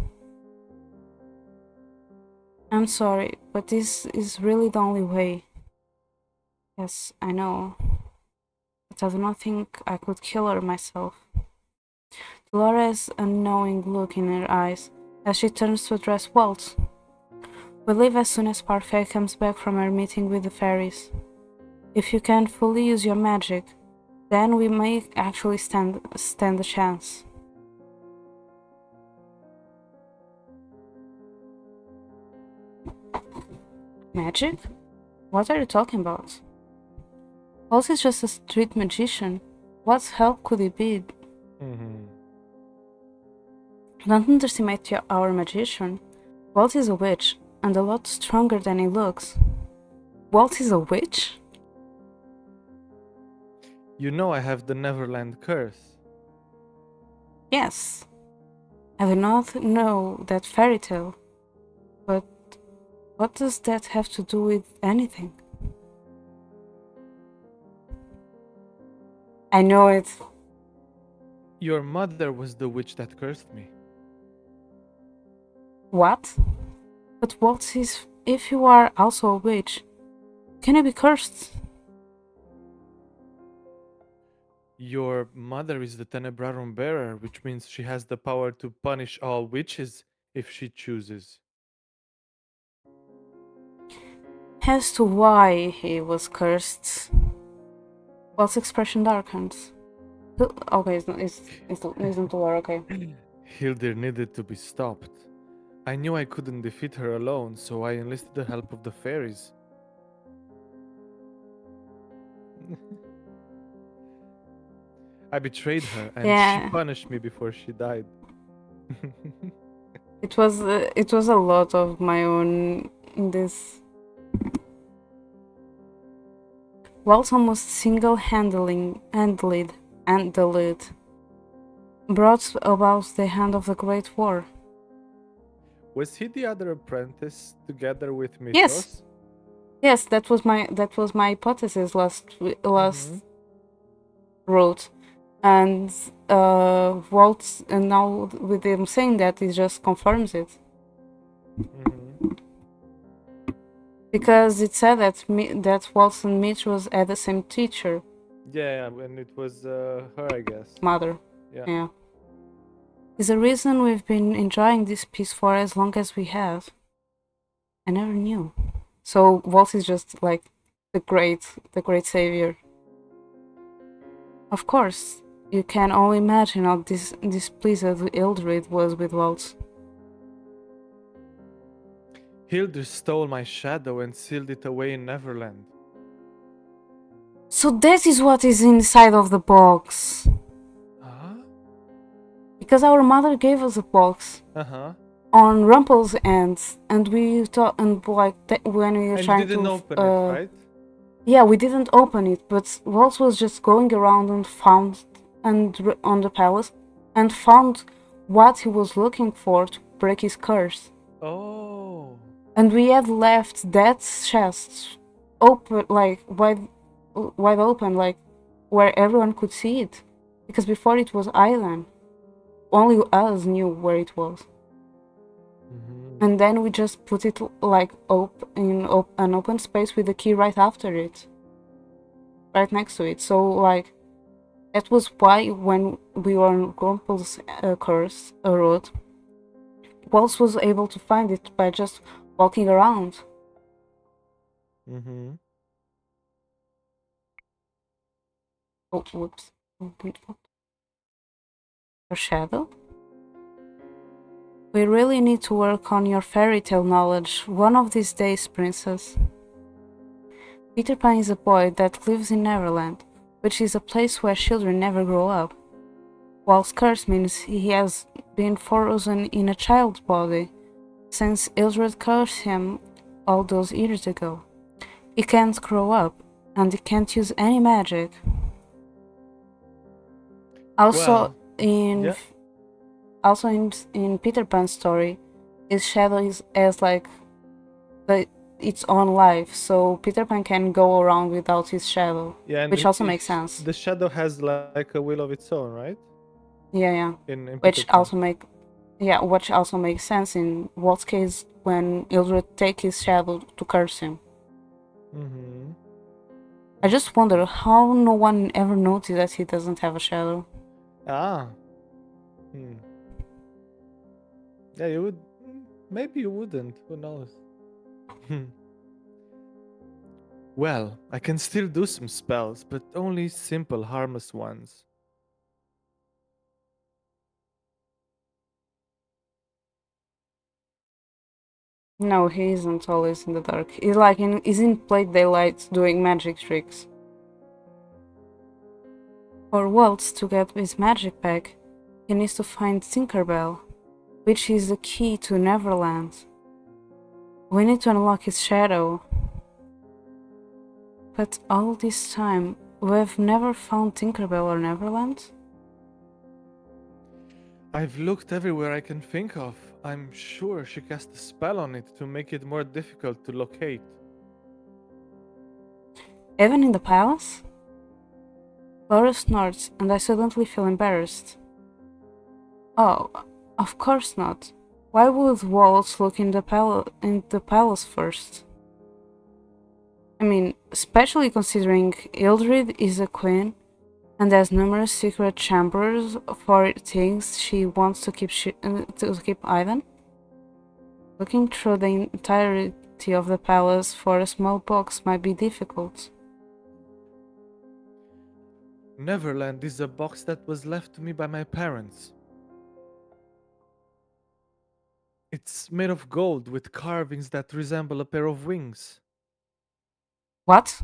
I'm sorry, but this is really the only way. Yes, I know. But I do not think I could kill her myself. Laura has a knowing look in her eyes as she turns to address Walt. We leave as soon as Parfait comes back from her meeting with the fairies. If you can fully use your magic, then we may actually stand a chance. Magic? What are you talking about? Walt is just a street magician. What help could he be? Don't underestimate our magician. Walt is a witch, and a lot stronger than he looks. Walt is a witch? You know I have the Neverland curse. Yes. I do not know that fairy tale, but what does that have to do with anything? I know it. Your mother was the witch that cursed me. What? But Walt is, if you are also a witch, can you be cursed? Your mother is the Tenebrarum bearer, which means she has the power to punish all witches if she chooses. As to why he was cursed, Walt's expression darkens. Okay, isn't Laura okay? Hildir needed to be stopped. I knew I couldn't defeat her alone, so I enlisted the help of the fairies. I betrayed her, and she punished me before she died. It was a lot of my own in this. Walt almost single-handedly brought about the end of the Great War. Was he the other apprentice together with Mythos? Yes, that was my hypothesis last. wrote. And Walt, and now with him saying that, it just confirms it. Mm-hmm. Because it said that that Walt and Mitch had the same teacher, Yeah, and it was her, I guess. mother. Yeah. Yeah. Is the reason we've been enjoying this piece for as long as we have. I never knew. So Walt is just like the great savior. Of course, you can only imagine how displeased Hildred was with Walt. Hildur stole my shadow and sealed it away in Neverland. So that is what is inside of the box. Huh? Because our mother gave us a box Uh-huh. on Rumpel's end, and we thought, and like when we were And you trying didn't to, open it, right? yeah, we didn't open it, but Walt was just going around and found on the palace and found what he was looking for to break his curse. Oh. And we had left that chest open, like wide open, like where everyone could see it, because before it was island, only us knew where it was. Mm-hmm. And then we just put it like in an open space with the key right after it, right next to it. So like that was why when we were on Grumpel's curse road, Waltz was able to find it by just walking around. Mm-hmm. Oh, whoops. Your shadow? We really need to work on your fairy tale knowledge one of these days, princess. Peter Pan is a boy that lives in Neverland, which is a place where children never grow up. Whilst curse means he has been frozen in a child's body since Hildred cursed him all those years ago. He can't grow up, and he can't use any magic. Also, Well, in yeah. in Peter Pan's story, his shadow has like its own life, so Peter Pan can go around without his shadow, Yeah, and which also makes sense. the shadow has like a will of its own, right? Yeah. In Peter Which Pan. which also makes sense in Walt's case when Hildred take his shadow to curse him. Mm-hmm. I just wonder how no one ever noticed that he doesn't have a shadow. Ah. Hmm. Yeah, you would. Maybe you wouldn't. Who knows? Well, I can still do some spells, but only simple, harmless ones. No, he isn't always in the dark. He's in plain daylight doing magic tricks. For Waltz to get his magic back, he needs to find Tinkerbell, which is the key to Neverland. We need to unlock his shadow. But all this time, we've never found Tinkerbell or Neverland? I've looked everywhere I can think of. I'm sure she cast a spell on it to make it more difficult to locate. Even in the palace? Laura snorts, and I suddenly feel embarrassed. Oh, of course not. Why would Waltz look in the palace first? I mean, especially considering Hildred is a queen and has numerous secret chambers for things she wants to keep hidden. Looking through the entirety of the palace for a small box might be difficult. Neverland is a box that was left to me by my parents. It's made of gold with carvings that resemble a pair of wings. What?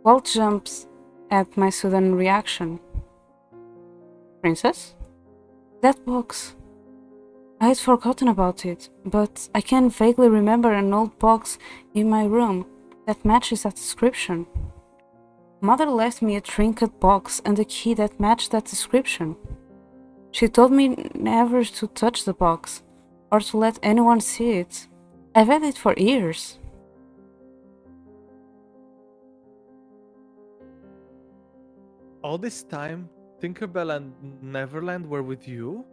Walt jumps at my sudden reaction. Princess? That box. I had forgotten about it, but I can vaguely remember an old box in my room that matches that description. Mother left me a trinket box and a key that matched that description. She told me never to touch the box, or to let anyone see it. I've had it for years. All this time, Tinkerbell and Neverland were with you?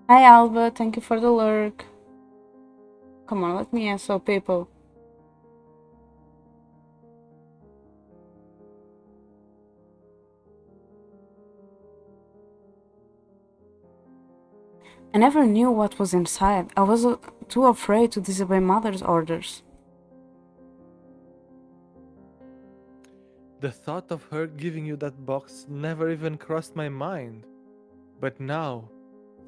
Hi Alba, thank you for the lurk. Come on, let me answer people. I never knew what was inside. I was too afraid to disobey mother's orders. The thought of her giving you that box never even crossed my mind. But now,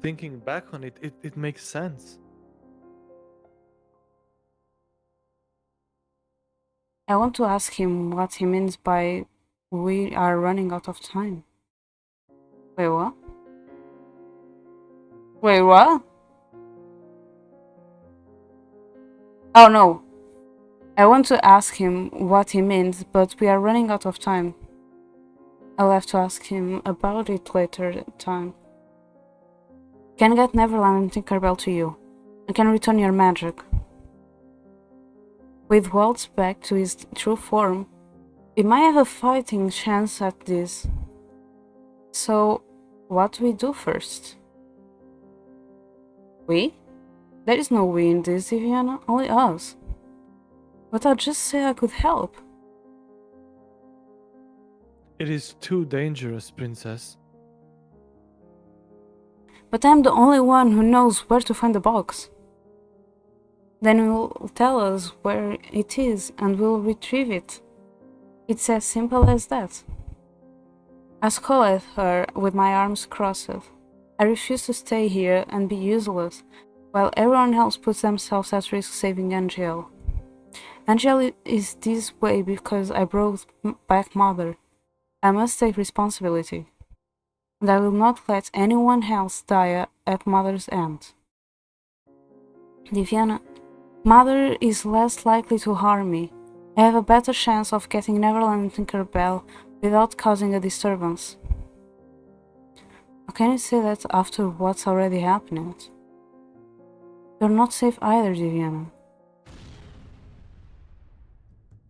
thinking back on it, it makes sense. I want to ask him what he means by we are running out of time. Wait, what? Wait, what? Oh no. I want to ask him what he means, but we are running out of time. I'll have to ask him about it later time. Can get Neverland and Tinkerbell to you. I can return your magic. With Waltz back to his true form, we might have a fighting chance at this. So, what do we do first? We? There is no we in this, Viviana, only us. But I just said I could help. It is too dangerous, Princess. But I'm the only one who knows where to find the box. Then will tell us where it is and we'll retrieve it. It's as simple as that. I scowl at her with my arms crossed. I refuse to stay here and be useless, while everyone else puts themselves at risk saving Angel. Angel is this way because I brought back Mother. I must take responsibility. And I will not let anyone else die at Mother's end. Diviana, Mother is less likely to harm me. I have a better chance of getting Neverland and Tinkerbell without causing a disturbance. How can you say that after what's already happened? You're not safe either, Diviana.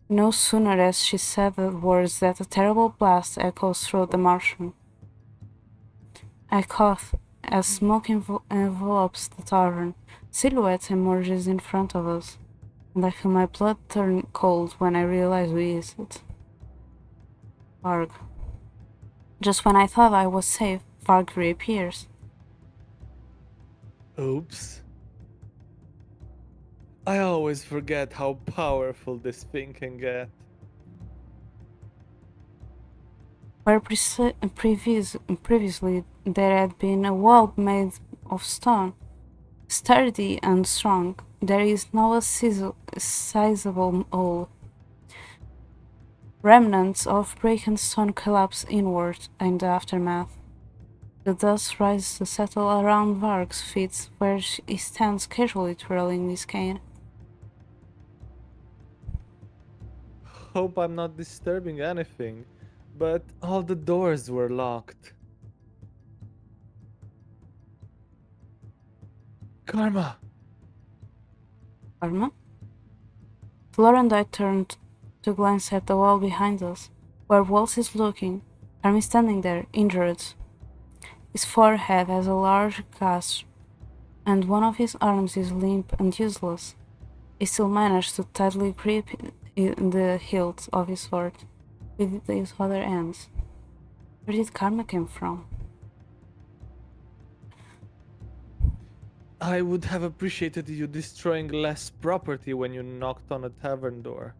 No sooner has she said the words that a terrible blast echoes through the marshroom. I cough as smoke envelops the tavern. Silhouette emerges in front of us, and I feel my blood turn cold when I realize who is it. Varg. Just when I thought I was safe, Varg reappears. Oops. I always forget how powerful this thing can get. Where previously there had been a wall made of stone, sturdy and strong, there is now a sizable hole. Remnants of broken stone collapse inward in the aftermath. The dust rises to settle around Varg's feet, where he stands casually twirling his cane. Hope I'm not disturbing anything, but all the doors were locked. Karma! Karma? Flora and I turned to glance at the wall behind us, where Waltz is looking. Karma is standing there, injured. His forehead has a large gash, and one of his arms is limp and useless. He still managed to tightly grip the hilt of his sword with his other hands. Where did Karma come from? I would have appreciated you destroying less property when you knocked on a tavern door.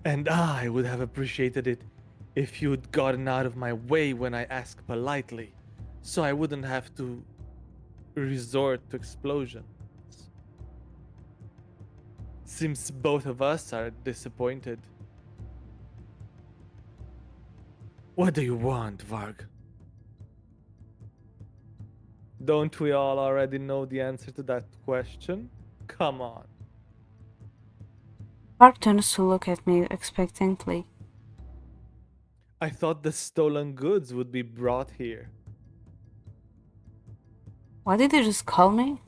And I would have appreciated it if you'd gotten out of my way when I asked politely, so I wouldn't have to resort to explosions. Seems both of us are disappointed. What do you want, Varg? Don't we all already know the answer to that question? Come on. Varg turns to look at me expectantly. I thought the stolen goods would be brought here. What did you just call me?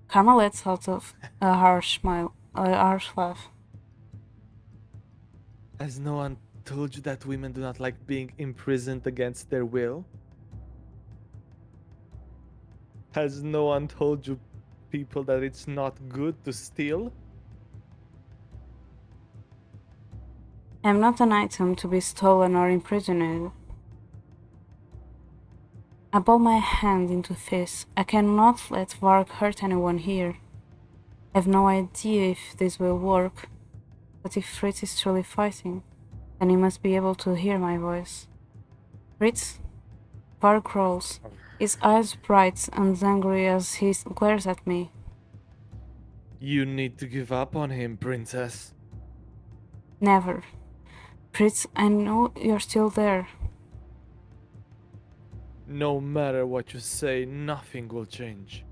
Karma lets out of a harsh smile, a harsh laugh. Has no one told you that women do not like being imprisoned against their will? Has no one told you people that it's not good to steal? I'm not an item to be stolen or imprisoned. I ball my hand into fist. I cannot let Varg hurt anyone here. I have no idea if this will work, but if Fritz is truly fighting, then he must be able to hear my voice. Fritz? Varg rolls, his eyes bright and angry as he glares at me. You need to give up on him, princess. Never. Fritz, I know you're still there. No matter what you say, nothing will change.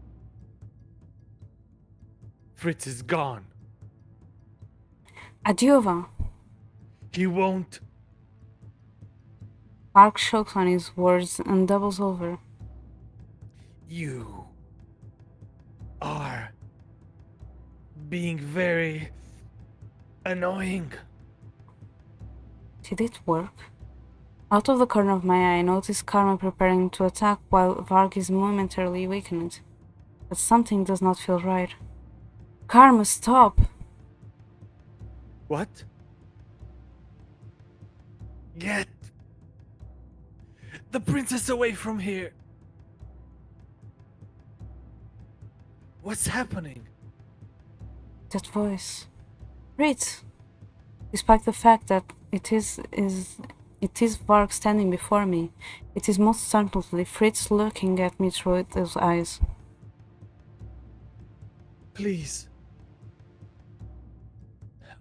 Fritz is gone. Adiova! He won't. Varg chokes on his words and doubles over. You are being very annoying. Did it work? Out of the corner of my eye, I notice Karma preparing to attack while Varg is momentarily weakened. But something does not feel right. Karma, stop! What? Get the princess away from here. What's happening? That voice. Fritz! Despite the fact that it is Varg standing before me, it is most certainly Fritz looking at me through those eyes. Please.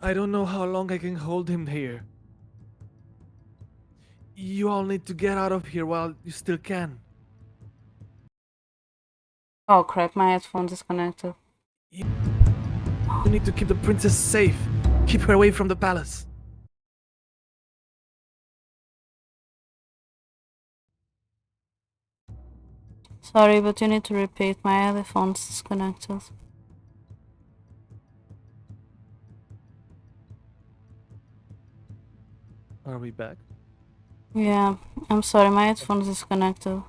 I don't know how long I can hold him here. You all need to get out of here while you still can. Oh crap, my headphones disconnected. You need to keep the princess safe. Keep her away from the palace. Sorry, but you need to repeat, my headphones disconnected. Are we back? Yeah, I'm sorry, my headphones disconnected.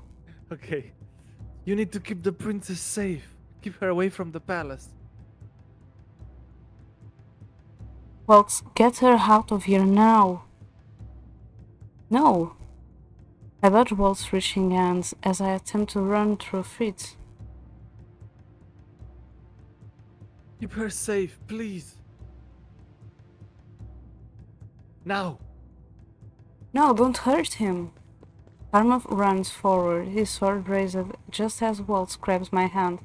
Okay. You need to keep the princess safe. Keep her away from the palace. Well, get her out of here now. No. I dodge Walt's reaching hands as I attempt to run through Fritz. Keep her safe, please. Now. No, don't hurt him. Karma runs forward, his sword raised just as Waltz grabs my hand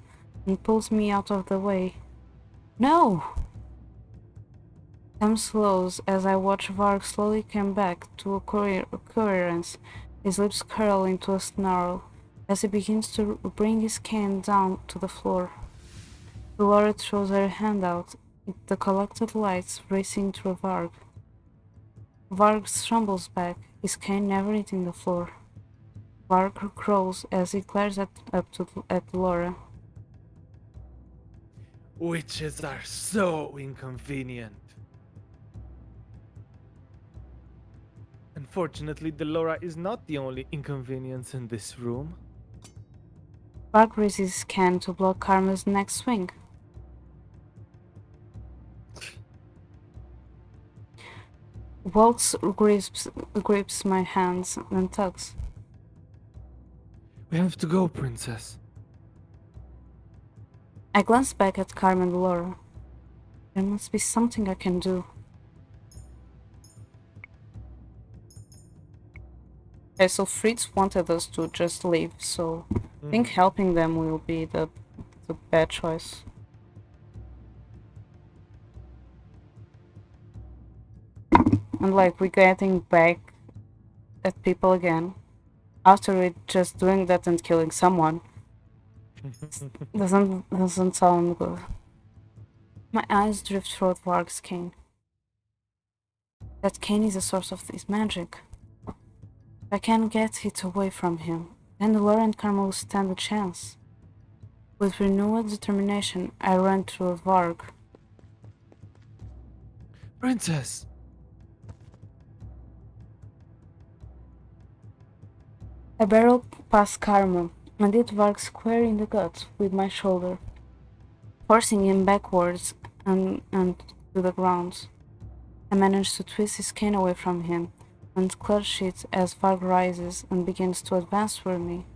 and pulls me out of the way. No! Time slows as I watch Varg slowly come back to a coherence, his lips curl into a snarl as he begins to bring his cane down to the floor. Laura throws her hand out, the collected lights racing through Varg. Varg stumbles back, his cane never hitting the floor. Varg crawls as he glares at Laura. Witches are so inconvenient. Unfortunately, Delora is not the only inconvenience in this room. Varg raises his cane to block Karma's next swing. Waltz grips my hands and tugs. We have to go, princess. I glance back at Karma and Laura. There must be something I can do. Okay, so Fritz wanted us to just leave, so I think helping them will be the bad choice. And like, we're getting back at people again after we just doing that and killing someone. doesn't sound good. My eyes drift toward Varg's cane. That cane is a source of this magic. If I can get it away from him, then Laura and Karma will stand a chance. With renewed determination, I run through Varg. Princess! I barreled past Karma and hit Varg square in the gut with my shoulder, forcing him backwards and to the ground. I managed to twist his cane away from him and clutch it as Varg rises and begins to advance toward me.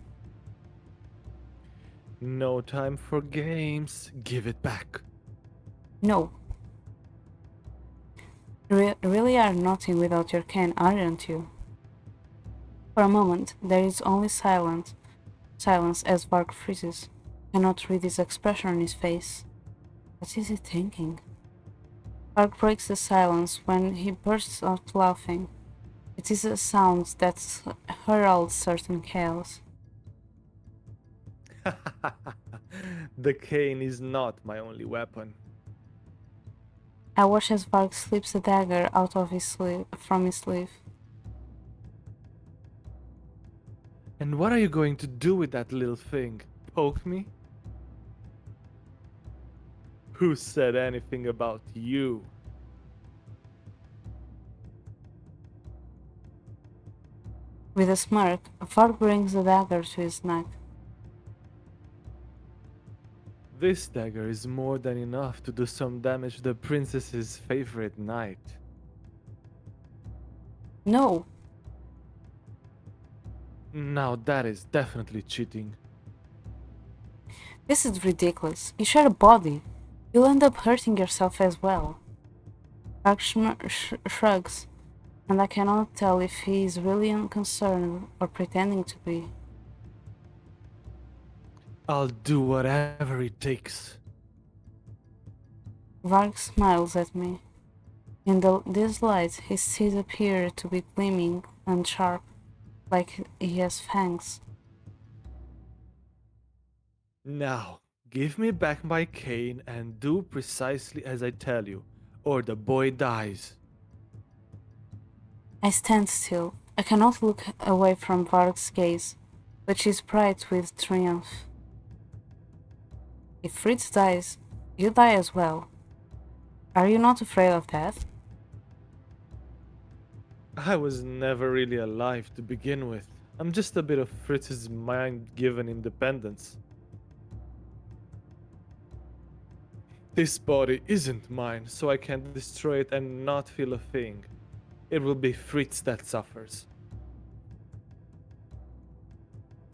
No time for games. Give it back. No, really are nothing without your cane, aren't you? For a moment, there is only silence as Varg freezes. I cannot read his expression on his face. What is he thinking? Varg breaks the silence when he bursts out laughing. It is a sound that heralds certain chaos. The cane is not my only weapon. I watch as Varg slips a dagger out of from his sleeve. And what are you going to do with that little thing? Poke me? Who said anything about you? With a smirk, Varg brings the dagger to his neck. This dagger is more than enough to do some damage to the princess's favorite knight. No, Now that is definitely cheating. this is ridiculous. You share a body. You'll end up hurting yourself as well. Varg shrugs, and I cannot tell if he is really unconcerned or pretending to be. I'll do whatever it takes. Varg smiles at me. In this light, his teeth appear to be gleaming and sharp, like he has fangs. Now, give me back my cane and do precisely as I tell you, or the boy dies. I stand still. I cannot look away from Varg's gaze, which is bright with triumph. If Fritz dies, you die as well. Are you not afraid of death? I was never really alive to begin with. I'm just a bit of Fritz's mind-given independence. This body isn't mine, so I can destroy it and not feel a thing. It will be Fritz that suffers.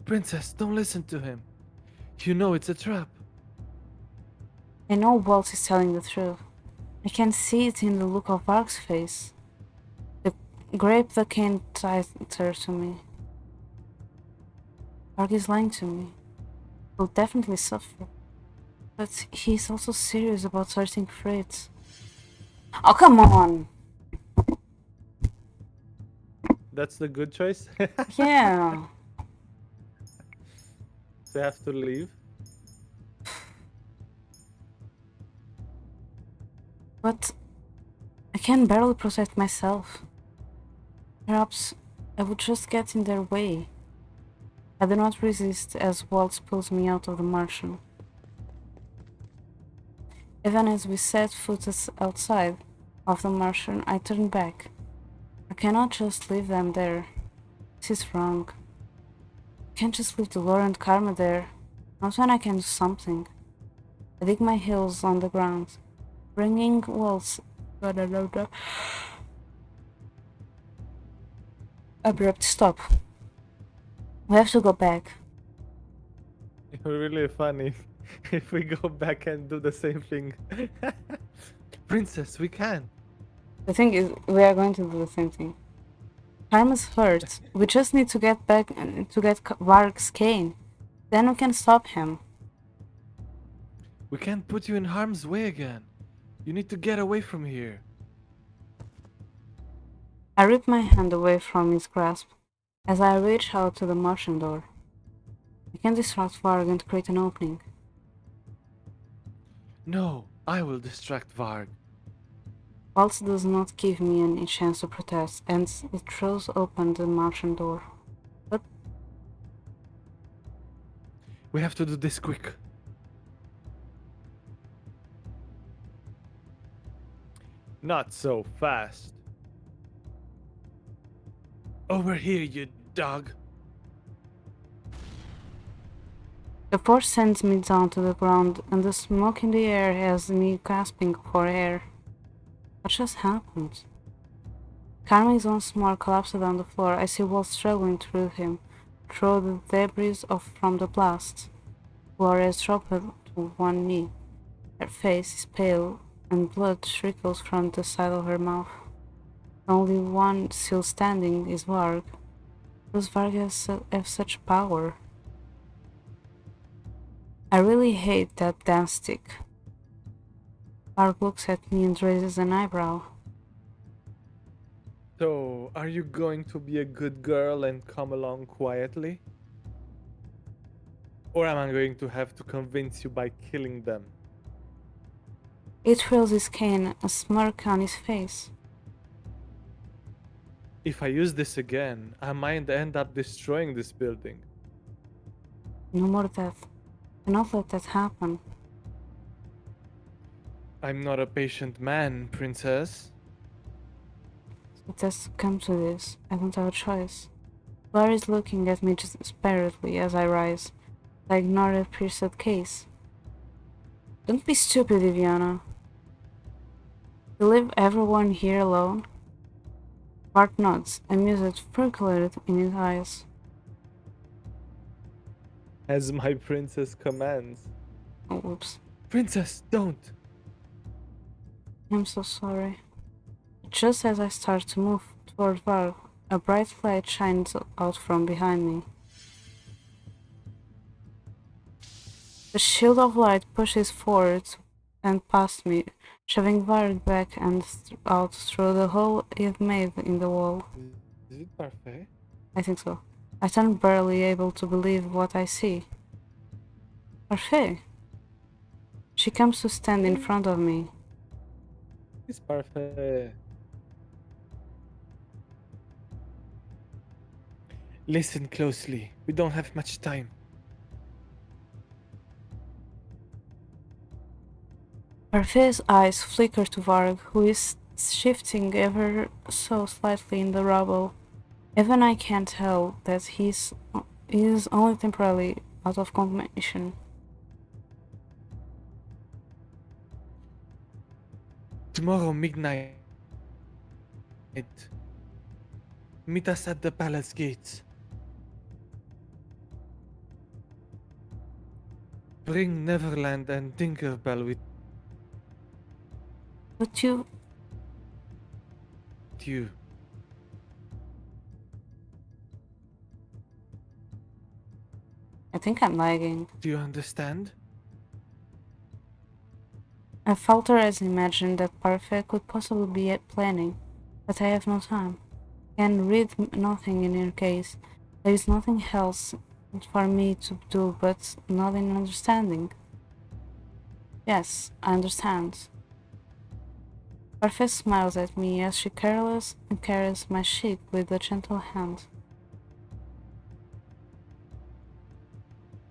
Princess, don't listen to him. You know it's a trap. I know Walt is telling the truth. I can see it in the look of Varg's face. The grip the cane tighter to me. Varg is lying to me. He'll definitely suffer. But he's also serious about hurting Fritz. Oh, come on! That's the good choice. Yeah. So I have to leave. But I can barely protect myself. Perhaps I would just get in their way. I do not resist as Waltz pulls me out of the Martian. Even as we set foot outside of the Martian, I turn back. I cannot just leave them there. This is wrong. I can't just leave Dolor and Karma there. Not when I can do something. I dig my heels on the ground, bringing Waltz. Abrupt stop. We have to go back. It's really funny if we go back and do the same thing. Princess, we can. The thing is, we are going to do the same thing. Karma's hurt. We just need to get back to get Varg's cane. Then we can stop him. We can't put you in harm's way again. You need to get away from here. I rip my hand away from his grasp as I reach out to the Martian door. I can distract Varg and create an opening. No, I will distract Varg. Waltz does not give me any chance to protest, and it throws open the Martian door. But We have to do this quick. Not so fast. Over here, you dog. The force sends me down to the ground, and the smoke in the air has me gasping for air. What just happened? Carmen is once more collapsed on the floor. I see Walt struggling through him, through the debris from the blast. Laura has dropped to one knee. Her face is pale, and blood trickles from the side of her mouth. The only one still standing is Varg. Does Varg have such power? I really hate that damn stick. Varg looks at me and raises an eyebrow. So, are you going to be a good girl and come along quietly? Or am I going to have to convince you by killing them? He twirls his cane, a smirk on his face. If I use this again, I might end up destroying this building. No more death. Cannot let that happen. I'm not a patient man, princess. It has come to this. I don't have a choice. Laura is looking at me desperately as I rise. I ignore the pierced case. Don't be stupid, Iviana. You leave everyone here alone? Bart nods, amusement percolated in his eyes. As my princess commands. Oh, whoops. Princess, don't! I'm so sorry. Just as I start to move toward Varg, a bright light shines out from behind me. The shield of light pushes forward and past me, shoving Varg back and out through the hole he had made in the wall. Is it parfait? I think so. I turn, barely able to believe what I see. Parfait! She comes to stand in front of me. It's parfait. Listen closely. We don't have much time. Parfait's eyes flicker to Varg, who is shifting ever so slightly in the rubble. Even I can't tell that he is only temporarily out of commission. Tomorrow midnight. Meet us at the palace gates. Bring Neverland and Tinkerbell with But you... you. I think I'm lagging. Do you understand? I falter as I imagine that Parfait could possibly be at planning, but I have no time. Can read nothing in your case. There is nothing else for me to do but nod in understanding. Yes, I understand. Parfait smiles at me as she caress my cheek with a gentle hand.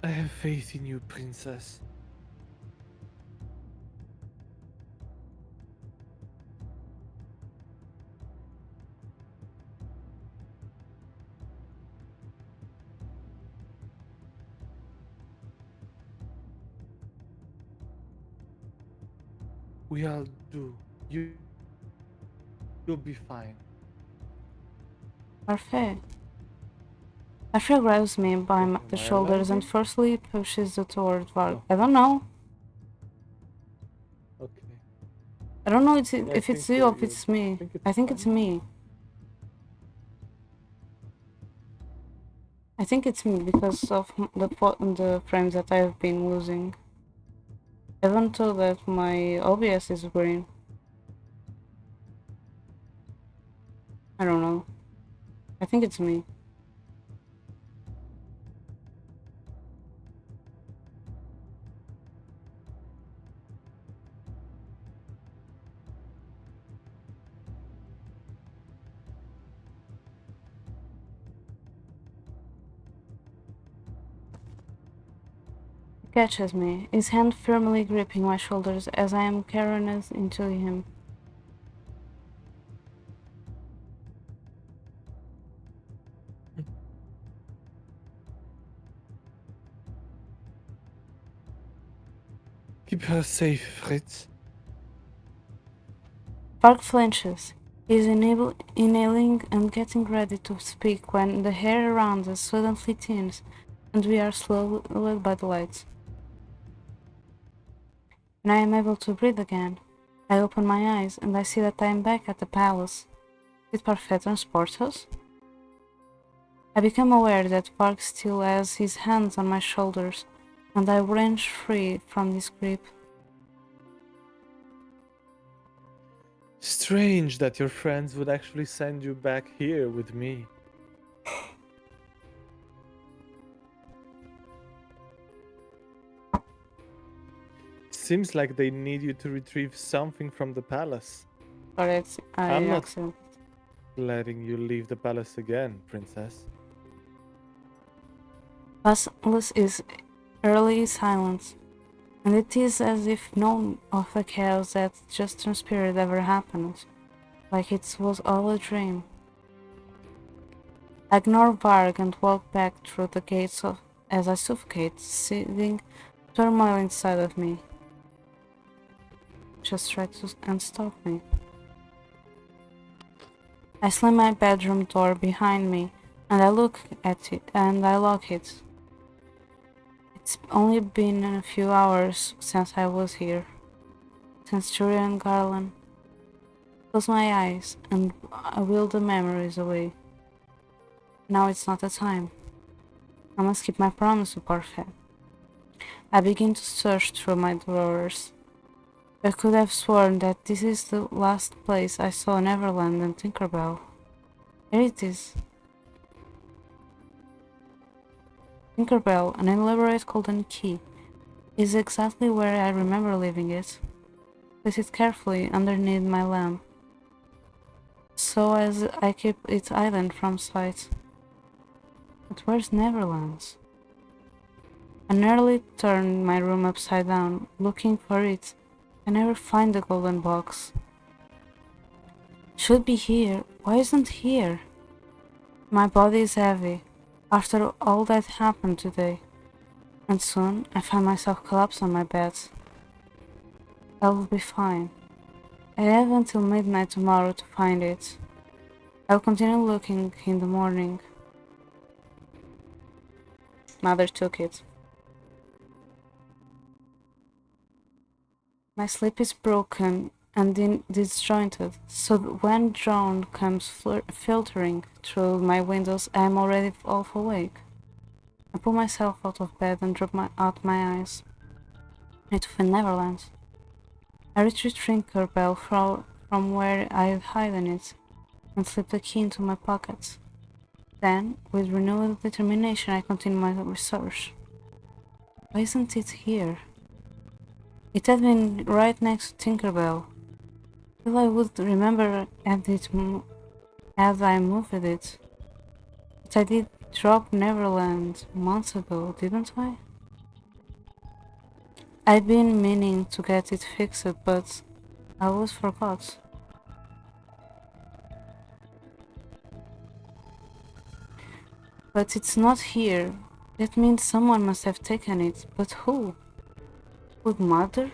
I have faith in you, princess. We all do. You'll be fine. Parfait. Parfait grabs me by Am the I shoulders and lagging? forcefully pushes it toward Varg. No. I don't know. Okay. I don't know I if it's think you or you're if good. it's me. Think it's I think it's fine? me. I think it's me because of the frames that I've been losing. Even though that my OBS is green. I don't know. I think it's me. He catches me, his hand firmly gripping my shoulders as I am carried into him. Keep her safe, Fritz. Park flinches. He's inhaling and getting ready to speak when the hair around us suddenly thins and we are swallowed by the lights. When I am able to breathe again, I open my eyes and I see that I am back at the palace. Did Parfait transport us? I become aware that Park still has his hands on my shoulders, and I wrench free from this grip. Strange that your friends would actually send you back here with me. Seems like they need you to retrieve something from the palace. Correct, I I'm not- accident. Letting you leave the palace again, princess. Palace is early silence, and it is as if none of the chaos that just transpired ever happened, like it was all a dream. I ignore Varg and walk back through the gates as I suffocate, seething turmoil inside of me. Just try to unstop me. I slam my bedroom door behind me and I look at it and I lock it. It's only been a few hours since I was here, since Julia and Garland. Close my eyes and I will the memories away. Now it's not the time. I must keep my promise to Parfait. I begin to search through my drawers. I could have sworn that this is the last place I saw Neverland and Tinkerbell. Here it is. Tinkerbell, an elaborate golden key, is exactly where I remember leaving it. Place it carefully underneath my lamp, so as I keep it hidden from sight. But where's Neverland? I nearly turned my room upside down, looking for it. I never find the golden box. Should be here. Why isn't here? My body is heavy after all that happened today, and soon I find myself collapsed on my bed. I will be fine. I have until midnight tomorrow to find it. I'll continue looking in the morning. Mother took it. My sleep is broken and disjointed, so that when dawn comes filtering through my windows, I am already half awake. I pull myself out of bed and drop out my eyes. I need to find Neverland. I retrieve Tinkerbell from where I had hidden it and slip the key into my pocket. Then, with renewed determination, I continue my research. Why isn't it here? It had been right next to Tinkerbell. If I would remember had I moved it. But I did drop Neverland months ago, didn't I? I'd been meaning to get it fixed, but I always forgot. But it's not here. That means someone must have taken it, but who? Would Mother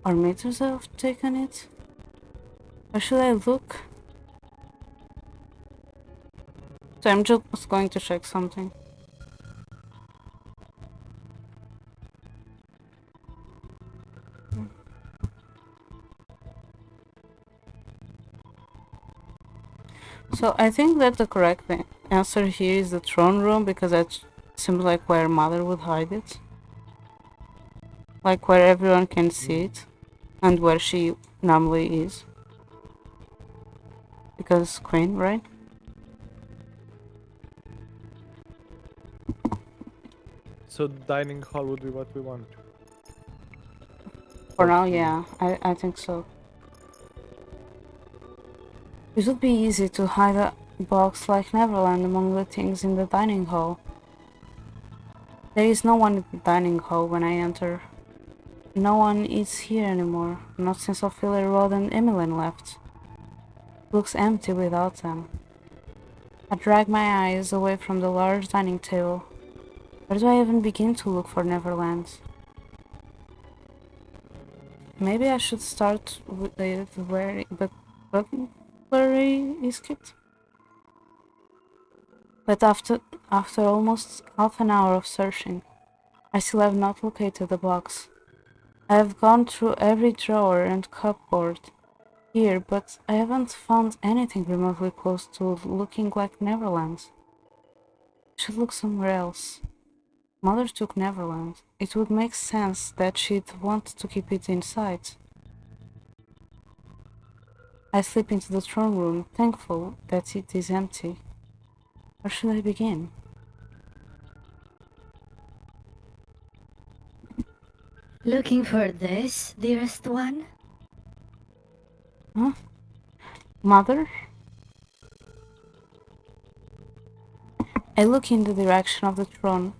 or Matters have taken it? Where should I look? So I'm just going to check something. So I think that the correct answer here is the throne room, because that seems like where Mother would hide it. Like where everyone can see it, and where she normally is. Because Queen, right? So dining hall would be what we want. For now, yeah, I think so. It would be easy to hide a box like Neverland among the things in the dining hall. There is no one in the dining hall when I enter. No one is here anymore, not since Ophelia Rod and Emmeline left. It looks empty without them. I drag my eyes away from the large dining table. Where do I even begin to look for Neverland? maybe I should start with the burglary is skipped. But after almost half an hour of searching, I still have not located the box. I have gone through every drawer and cupboard here, but I haven't found anything remotely close to looking like Neverland. I should look somewhere else. Mother took Neverland. It would make sense that she'd want to keep it inside. I slip into the throne room, thankful that it is empty. Where should I begin? Looking for this, dearest one? Huh? Mother? I look in the direction of the throne,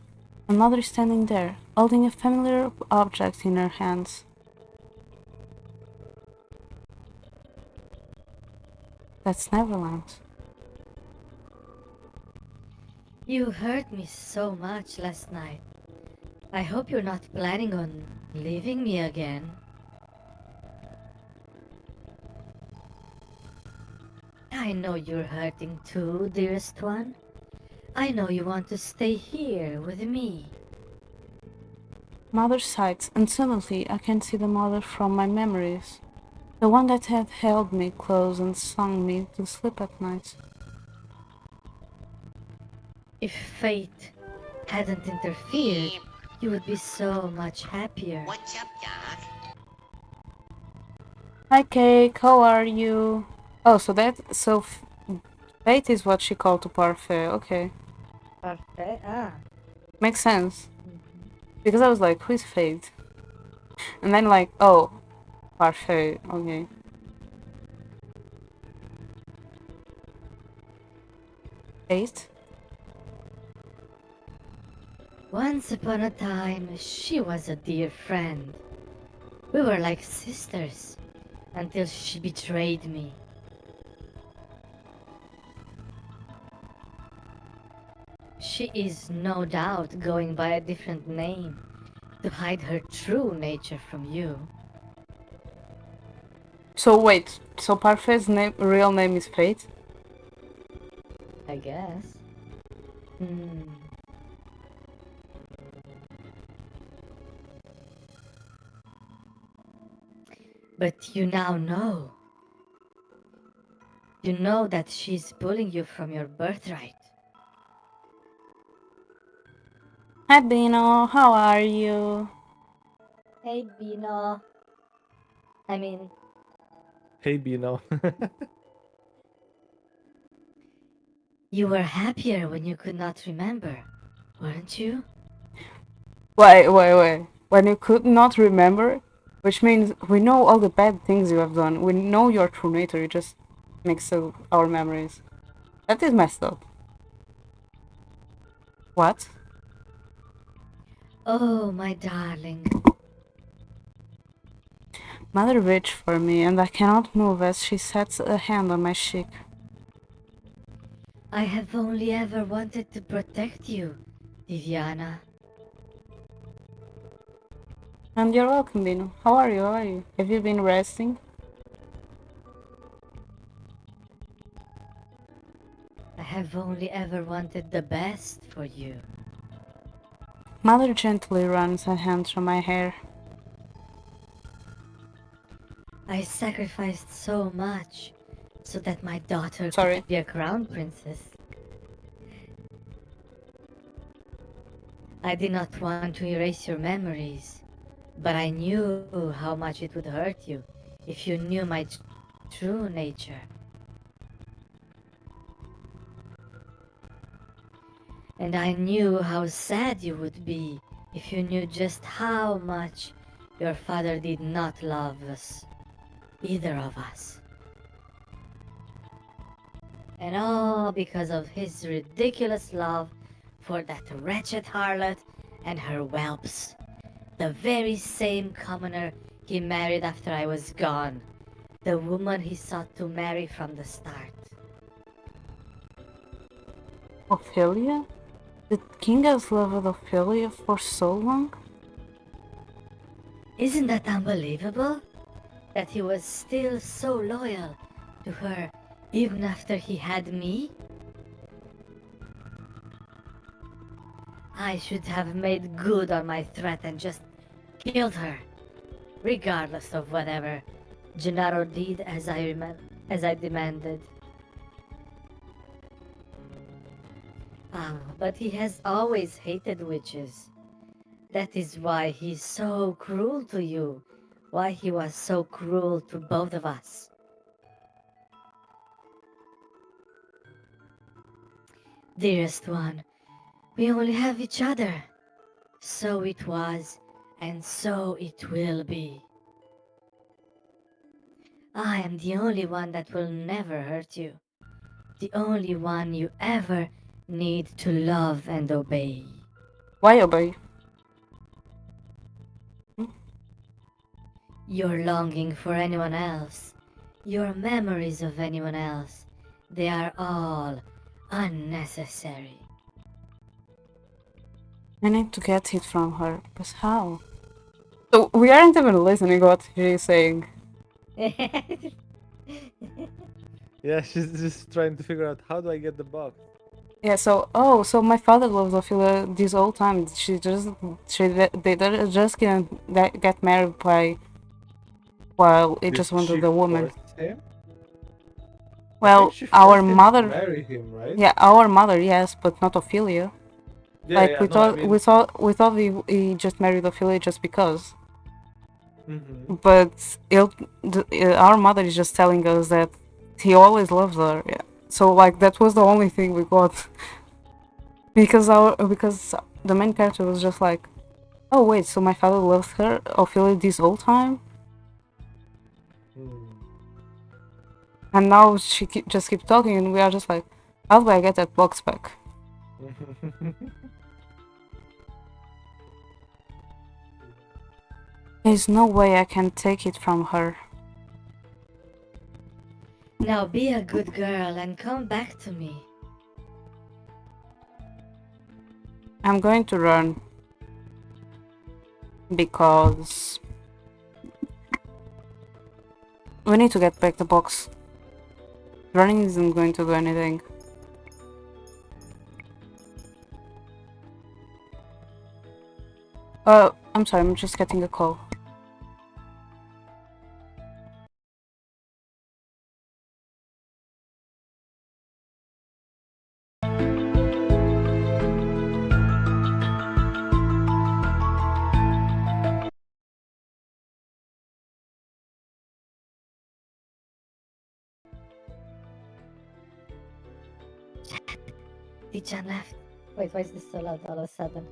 and Mother is standing there, holding a familiar object in her hands. That's Neverland. You hurt me so much last night. I hope you're not planning on leaving me again. I know you're hurting too, dearest one. I know you want to stay here with me. Mother sighs, and suddenly I can see the mother from my memories. The one that had held me close and sung me to sleep at night. If fate hadn't interfered, you would be so much happier. What's up, Doc? Hi Cake, how are you? Oh, fate is what she called to Parfait, okay. Parfait? Ah. Makes sense. Because I was like, who is Fate? And then like, oh, Parfait, okay. Fate? Once upon a time, she was a dear friend. We were like sisters, until she betrayed me. She is no doubt going by a different name to hide her true nature from you. So wait, so Parfait's real name is Fate? I guess. But you now know. You know that she's pulling you from your birthright. Hi Bino, how are you? Hey, Bino. I mean, Hey, Bino. you were happier when you could not remember, weren't you? Wait. When you could not remember? Which means we know all the bad things you have done. We know your true nature, you just mix up our memories. That is messed up. What? Oh, my darling. Mother reached for me, and I cannot move as she sets a hand on my cheek. I have only ever wanted to protect you, Viviana. And you're welcome, Bino. How are you? Have you been resting? I have only ever wanted the best for you. Mother gently runs her hand through my hair. I sacrificed so much so that my daughter Sorry. could be a crown princess. I did not want to erase your memories, but I knew how much it would hurt you if you knew my true nature. And I knew how sad you would be if you knew just how much your father did not love us, either of us. And all because of his ridiculous love for that wretched harlot and her whelps. The very same commoner he married after I was gone. The woman he sought to marry from the start. Ophelia? The king has loved Ophelia for so long? Isn't that unbelievable? That he was still so loyal to her even after he had me? I should have made good on my threat and just killed her, regardless of whatever Gennaro did as I demanded. Ah, but he has always hated witches. That is why he's so cruel to you. Why he was so cruel to both of us. Dearest one, we only have each other. So it was, and so it will be. I am the only one that will never hurt you. The only one you ever need to love and obey. Why obey? Your longing for anyone else, your memories of anyone else, they are all unnecessary. I need to get it from her, but how? So we aren't even listening what she's saying. Yeah, she's just trying to figure out how do I get the box. Yeah, so my father loves Ophelia this whole time. They just get married by while he Did just she wanted the woman. force him? I think Well, she our forced him to mother, marry him, right? yeah, our mother, yes, but not Ophelia. Yeah, Like yeah, no, I mean, we thought he just married Ophelia just because. mhm. But our mother is just telling us that he always loves her. Yeah. So like that was the only thing we got because the main character was just like, oh wait, so my father loves her Ophelia this whole time, Hmm. and now just keep talking, and we are just like, how do I get that box back? There's no way I can take it from her. Now be a good girl and come back to me. I'm going to run because we need to get back the box. Running isn't going to do anything. I'm sorry, I'm just getting a call. Tichan left. Wait, why is this so loud all of a sudden?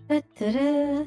Ta-ta-da.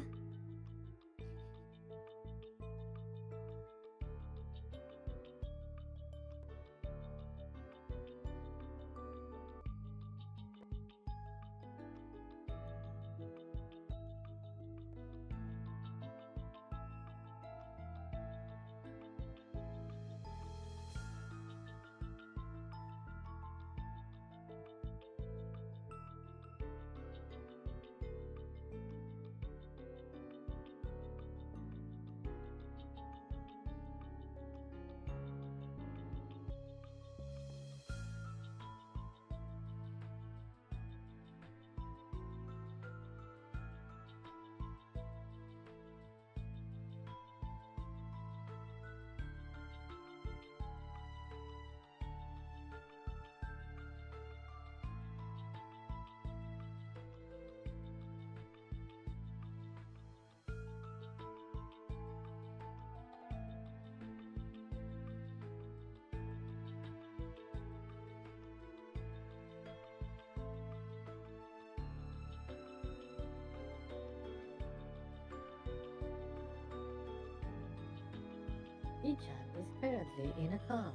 Ichan is currently in a call.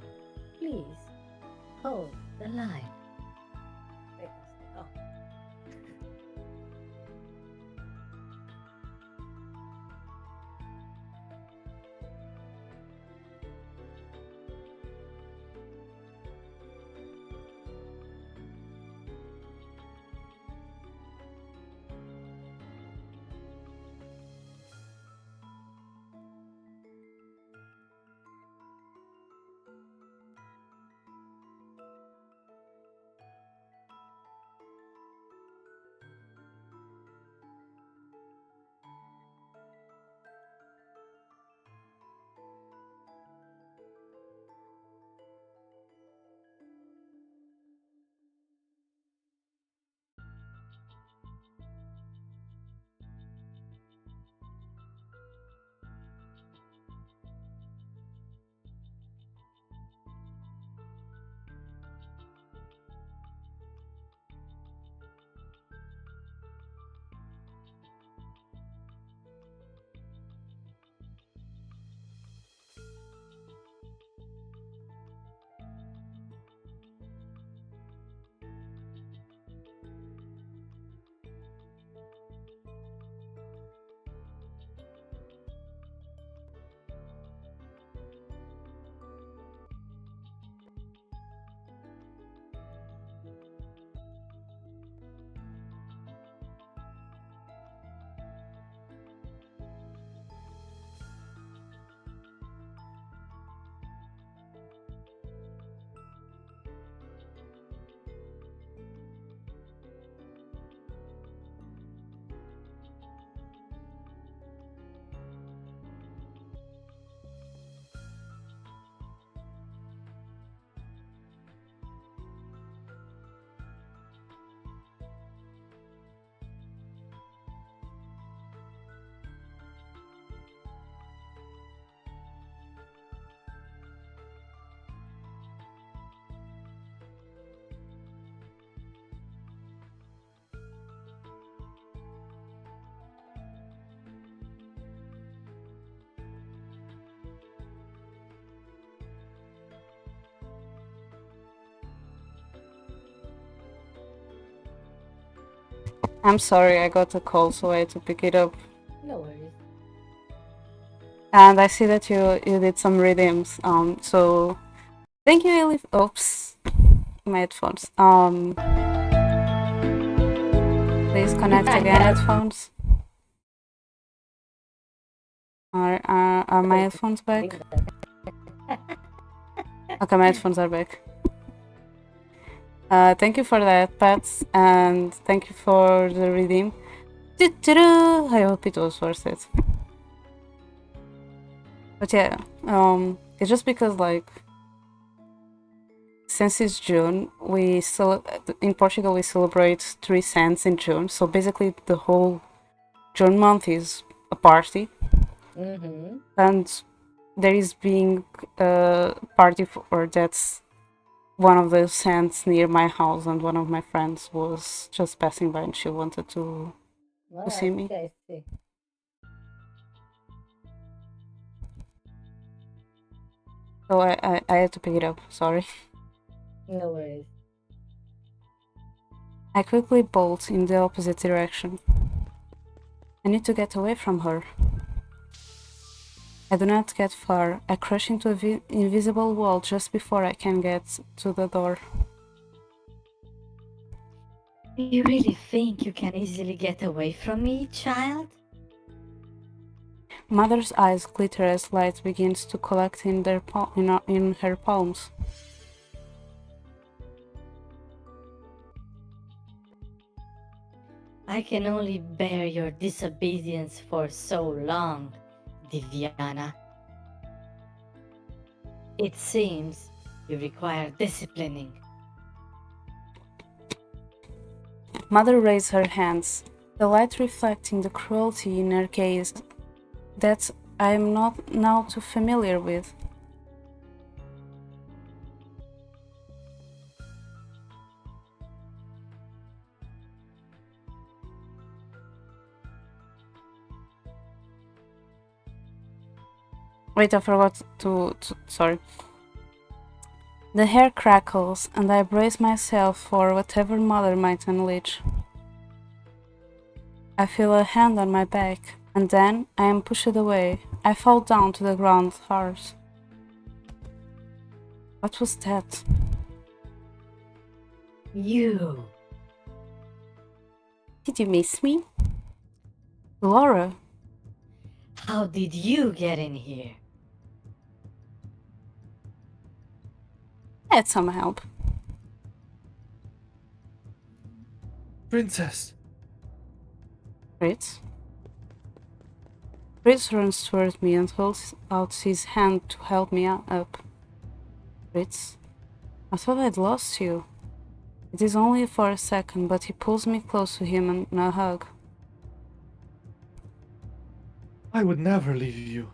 Please hold the line. Oh. I'm sorry, I got a call, so I had to pick it up. No worries. And I see that you did some redeems. So thank you, Illy. Oops, my headphones. Please connect again headphones. Are my headphones back? Okay, my headphones are back. Thank you for that, Pats, and thank you for the redeem. I hope it was worth it. But yeah, it's just because like since it's June, in Portugal we celebrate 3 cents in June. So basically, the whole June month is a party, and there is being a party for that's one of the cents near my house, and one of my friends was just passing by, and she wanted to see me. I see. So I had to pick it up. Sorry. No worries. I quickly bolt in the opposite direction. I need to get away from her. I do not get far. I crash into an invisible wall just before I can get to the door. You really think you can easily get away from me, child? Mother's eyes glitter as light begins to collect in her palms. I can only bear your disobedience for so long, Divyana. It seems you require disciplining. Mother raised her hands, the light reflecting the cruelty in her gaze that I am not now too familiar with. Wait, I forgot to. Sorry. The hair crackles, and I brace myself for whatever mother might unleash. I feel a hand on my back, and then I am pushed away. I fall down to the ground hard. What was that? You. Did you miss me? Laura, How did you get in here? I had some help. Princess! Fritz? Fritz runs towards me and holds out his hand to help me up. Fritz, I thought I'd lost you. It is only for a second, but he pulls me close to him in a hug. I would never leave you.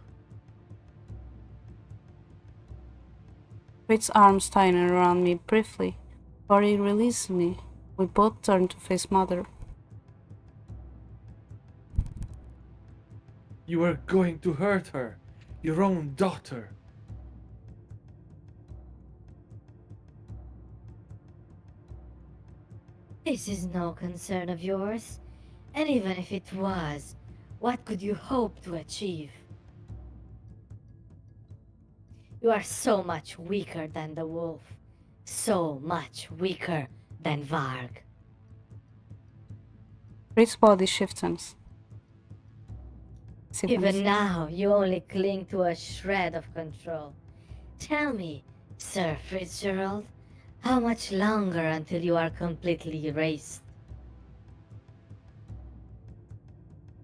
Fritz's arms tighten around me briefly. Before he releases me, we both turn to face Mother. You are going to hurt her, your own daughter. This is no concern of yours. And even if it was, what could you hope to achieve? You are so much weaker than the wolf. So much weaker than Varg. Fritz's body shifts. Even now, you only cling to a shred of control. Tell me, Sir Fitzgerald, how much longer until you are completely erased?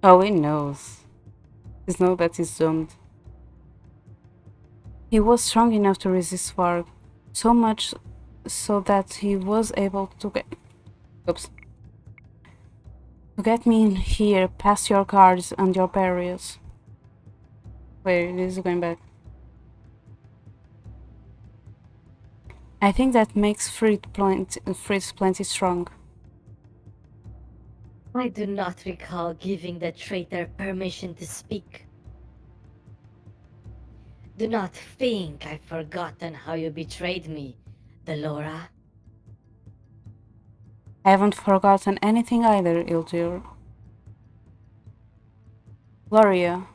Oh, he knows. He knows that he's doomed. He was strong enough to resist Varg, so much so that he was able to get me in here past your guards and your barriers. Wait, this is going back. I think that makes Fritz plenty strong. I do not recall giving the traitor permission to speak. Do not think I've forgotten how you betrayed me, Delora. I haven't forgotten anything either, Ildur. Gloria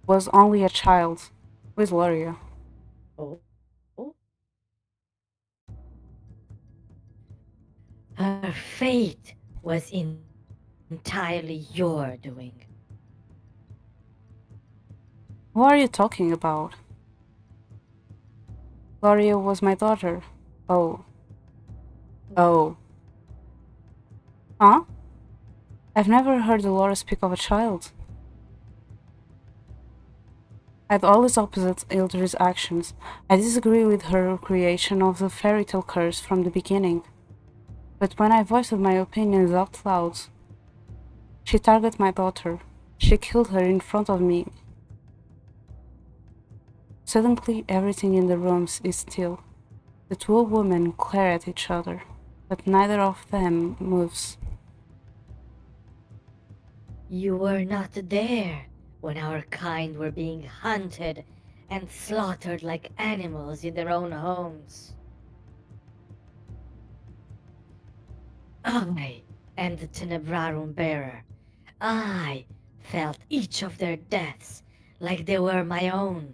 was only a child. With Gloria. Oh. Her fate was entirely your doing. What are you talking about? Gloria was my daughter. Oh. Oh. Huh? I've never heard Laura speak of a child. I'd always opposite Ildur's actions. I disagree with her creation of the fairy tale curse from the beginning. But when I voiced my opinions out loud, she targeted my daughter. She killed her in front of me. Suddenly, everything in the rooms is still. The two women glare at each other, but neither of them moves. You were not there when our kind were being hunted and slaughtered like animals in their own homes. I am the Tenebrarum bearer. I felt each of their deaths like they were my own.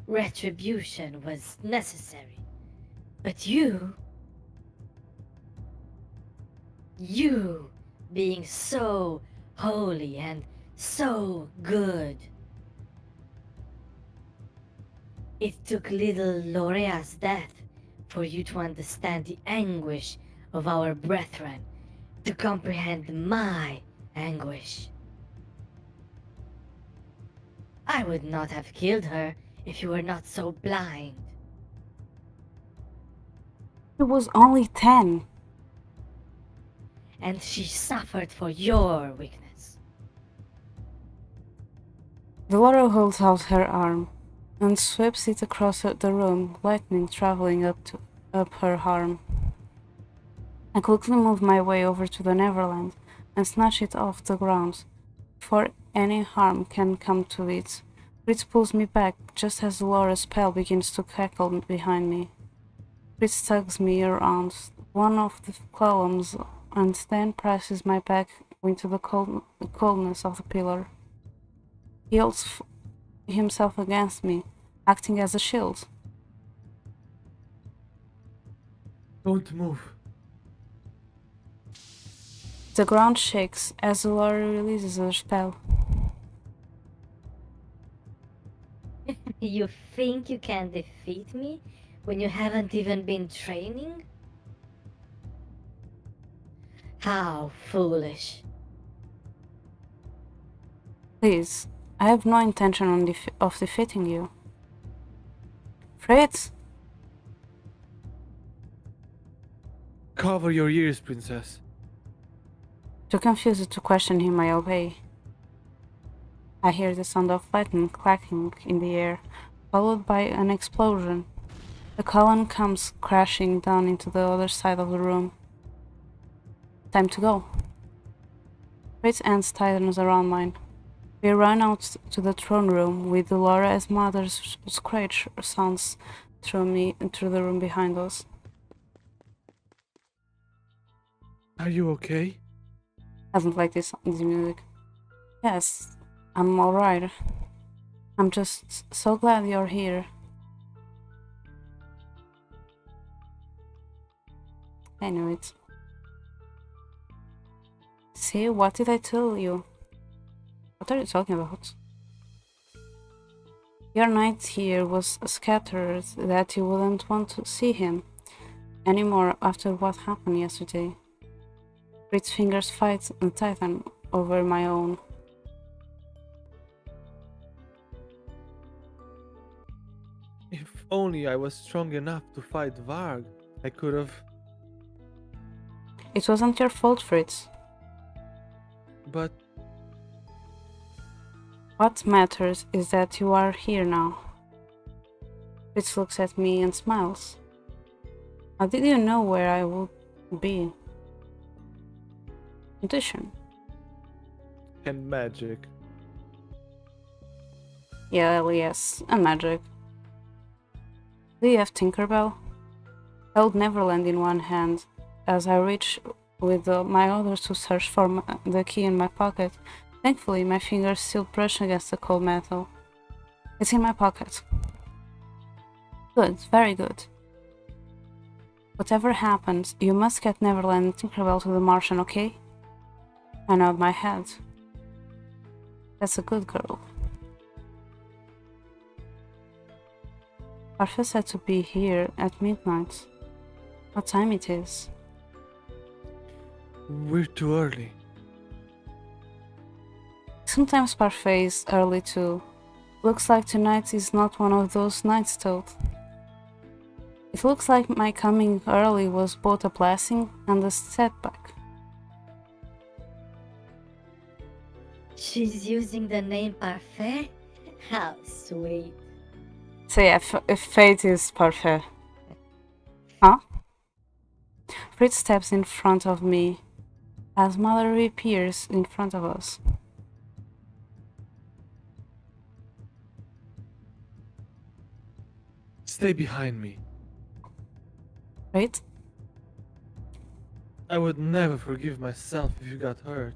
Retribution was necessary, but you, being so holy and so good. It took little Lorea's death for you to understand the anguish of our brethren, to comprehend my anguish. I would not have killed her if you were not so blind. She was only 10. And she suffered for your weakness. Delora holds out her arm and sweeps it across the room, lightning traveling up her arm. I quickly move my way over to the Neverland and snatch it off the ground before any harm can come to it. Fritz pulls me back just as Laura's spell begins to crackle behind me. Fritz tugs me around one of the columns and then presses my back into the coldness of the pillar. He holds himself against me, acting as a shield. Don't move. The ground shakes as Laura releases her spell. You think you can defeat me when you haven't even been training? How foolish. Please, I have no intention of defeating you. Fritz! Cover your ears, princess. Too confused to question him, I obey. I hear the sound of lightning clacking in the air, followed by an explosion. The column comes crashing down into the other side of the room. Time to go. Fritz's hands tightens around mine. We run out to the throne room with Laura's mother's screech sounds through the room behind us. Are you okay? Doesn't like this music. Yes, I'm alright. I'm just so glad you're here. I knew it. See, what did I tell you? What are you talking about? Your night here was scattered that you wouldn't want to see him anymore after what happened yesterday. Fritz's fingers fight and tighten over my own. If only I was strong enough to fight Varg, I could have. It wasn't your fault, Fritz. But What matters is that you are here now. Fritz looks at me and smiles. How did you know where I would be? Intuition. and magic. Yeah, yes, and magic. Do you have Tinkerbell? I hold Neverland in one hand as I reach with my other to search for the key in my pocket. Thankfully, my fingers still brush against the cold metal. It's in my pocket. Good, very good. Whatever happens, you must get Neverland and Tinkerbell to the Martian, okay? I nod my head. That's a good girl. Parfait said to be here at midnight. What time it is? We're too early. Sometimes Parfait is early too. Looks like tonight is not one of those nights though. It looks like my coming early was both a blessing and a setback. She's using the name Parfait? How sweet. So yeah, if fate is Parfait. Huh? Fritz steps in front of me as Mother reappears in front of us. Stay behind me. Right? I would never forgive myself if you got hurt.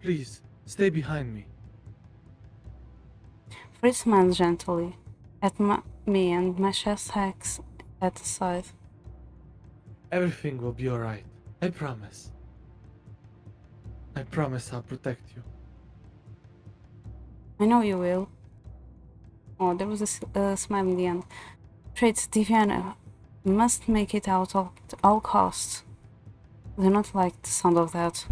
Please, stay behind me. Fritz smiles gently at me and my chest hacks at the side. Everything will be alright. I promise. I promise I'll protect you. I know you will. Oh, there was a smile in the end. Fritz, Diviana, must make it out at all costs. I do not like the sound of that.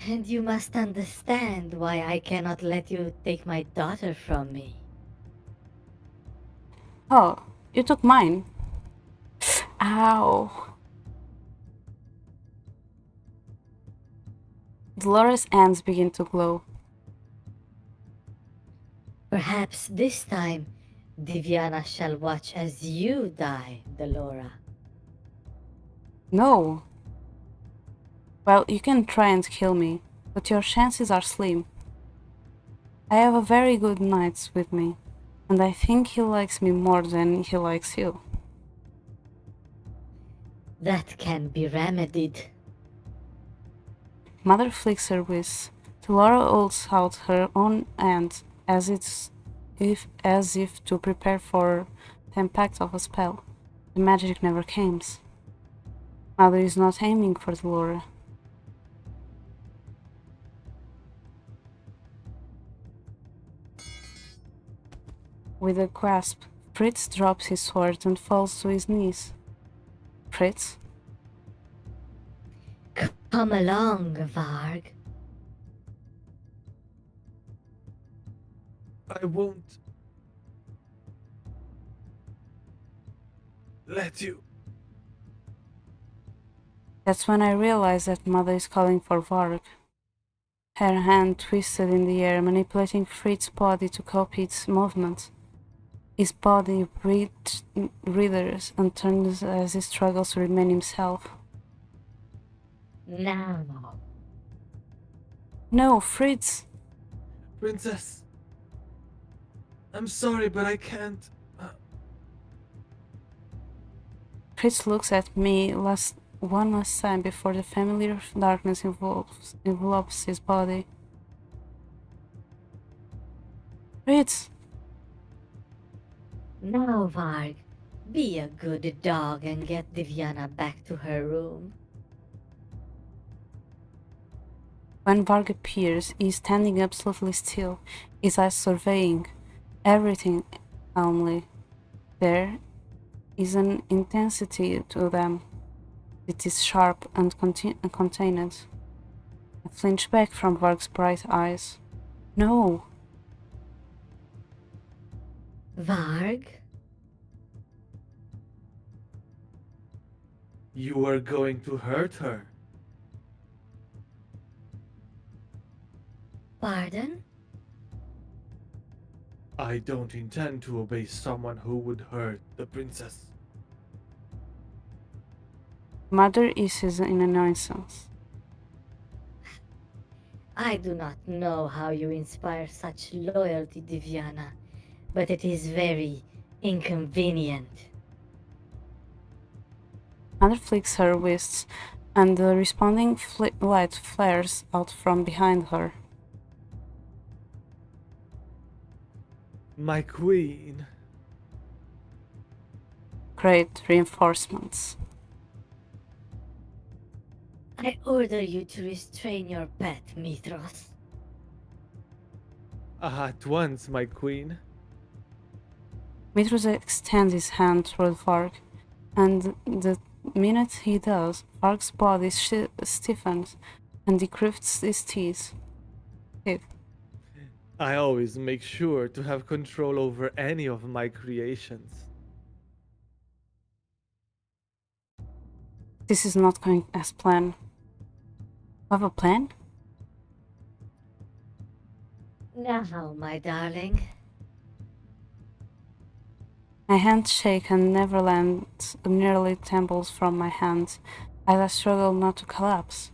And you must understand why I cannot let you take my daughter from me. Oh, you took mine. Ow. Dolores' hands begin to glow. Perhaps this time, Diviana shall watch as you die, Delora. No. Well, you can try and kill me, but your chances are slim. I have a very good knight with me, and I think he likes me more than he likes you. That can be remedied. Mother flicks her wrist. Laura holds out her own hand as if to prepare for the impact of a spell. The magic never comes. Mother is not aiming for Laura. With a grasp, Fritz drops his sword and falls to his knees. Fritz? Come along, Varg. I won't let you. That's when I realize that Mother is calling for Varg. Her hand twisted in the air, manipulating Fritz's body to copy its movements. His body writhers and turns as he struggles to remain himself. Now. No, Fritz! Princess. I'm sorry, but I can't. Fritz looks at me one last time before the familiar darkness envelopes his body. Fritz! Now, Varg, be a good dog and get Divyana back to her room. When Varg appears, he is standing absolutely still, his eyes surveying everything calmly. There is an intensity to them. It is sharp and contained. I flinch back from Varg's bright eyes. No! Varg? You are going to hurt her. Pardon? I don't intend to obey someone who would hurt the princess. Mother issues in annoyance. I do not know how you inspire such loyalty, Divyana, but it is very inconvenient. Mother flicks her wrists, and the responding light flares out from behind her. My queen. Great reinforcements. I order you to restrain your pet, Mithros. At once, my queen. Mitros extends his hand toward Varg, and the minute he does, Varg's body stiffens, and he grits his teeth. I always make sure to have control over any of my creations. This is not going as planned. You have a plan? Now, my darling. My hands shake and Neverland nearly tumbles from my hands as I struggle not to collapse.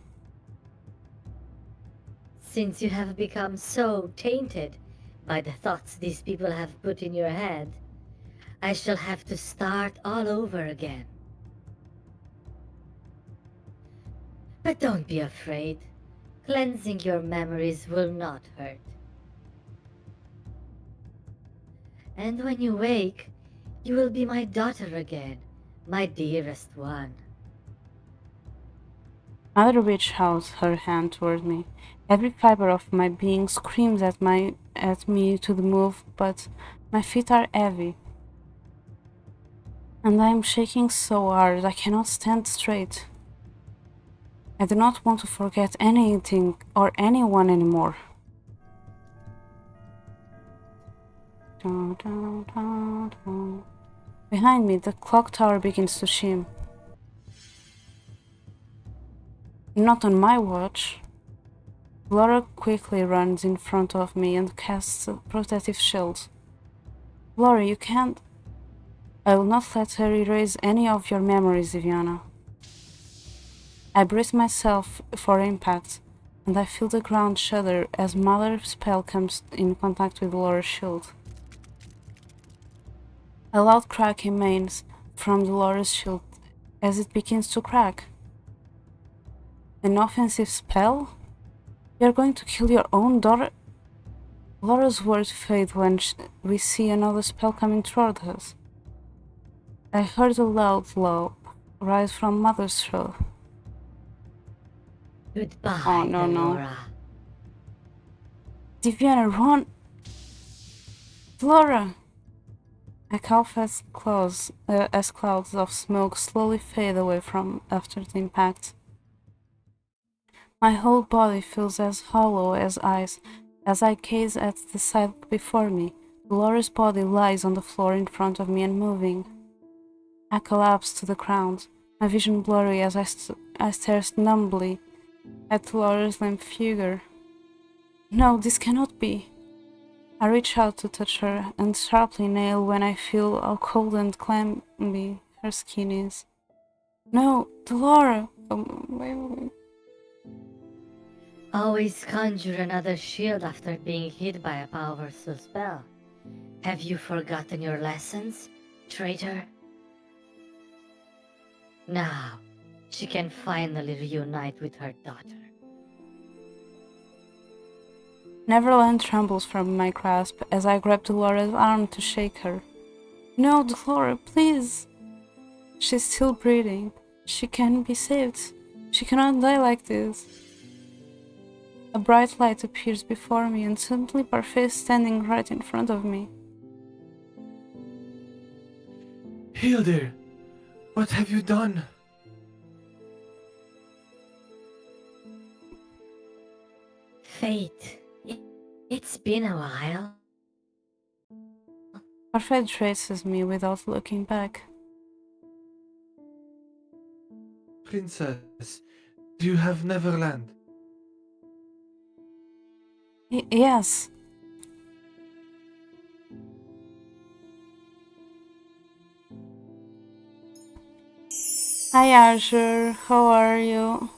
Since you have become so tainted by the thoughts these people have put in your head, I shall have to start all over again. But don't be afraid. Cleansing your memories will not hurt. And when you wake, you will be my daughter again, my dearest one. Mother reaches out her hand toward me. Every fiber of my being screams at me to move, but my feet are heavy. And I am shaking so hard I cannot stand straight. I do not want to forget anything or anyone anymore. Behind me, the clock tower begins to shimmer. Not on my watch. Laura quickly runs in front of me and casts a protective shield. Laura, you can't. I will not let her erase any of your memories, Divyana. I brace myself for impact, and I feel the ground shudder as Mother's spell comes in contact with Laura's shield. A loud crack emanates from Laura's shield as it begins to crack. An offensive spell? You're going to kill your own daughter? Laura's words fade when we see another spell coming toward us. I heard a loud low rise from Mother's throat. Goodbye, Oh, no. Laura. Diviana, run! Laura! I cough as clouds of smoke slowly fade away from after the impact. My whole body feels as hollow as ice as I gaze at the sight before me. Laura's body lies on the floor in front of me and moving. I collapse to the ground, my vision blurry as I stare numbly at Laura's limp figure. No, this cannot be. I reach out to touch her and sharply nail when I feel how cold and clammy her skin is. No, Laura! Wait. Always conjure another shield after being hit by a powerful spell. Have you forgotten your lessons, traitor? Now, she can finally reunite with her daughter. Neverland trembles from my grasp as I grab Laura's arm to shake her. No, Laura, please! She's still breathing. She can be saved. She cannot die like this. A bright light appears before me and suddenly Parfait is standing right in front of me. Hildir, what have you done? Fate, it's been a while. Parfait traces me without looking back. Princess, do you have Neverland? Yes. Hi Archer, how are you?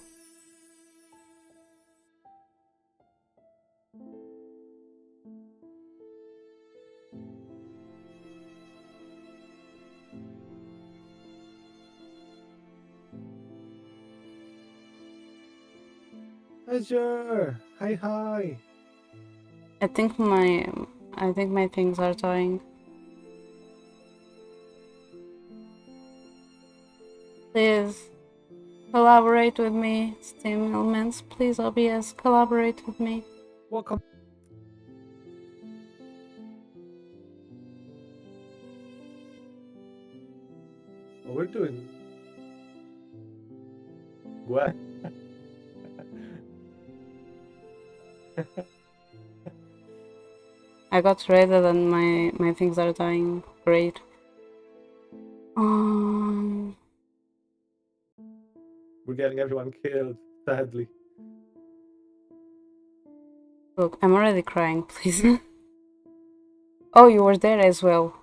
Azure! Hi! I think my things are dying. Please collaborate with me, Steam Elements. Please OBS collaborate with me. Welcome. What we're doing? What? I got raided and my things are dying. Great. We're getting everyone killed, sadly. Look, I'm already crying, please. Oh, you were there as well.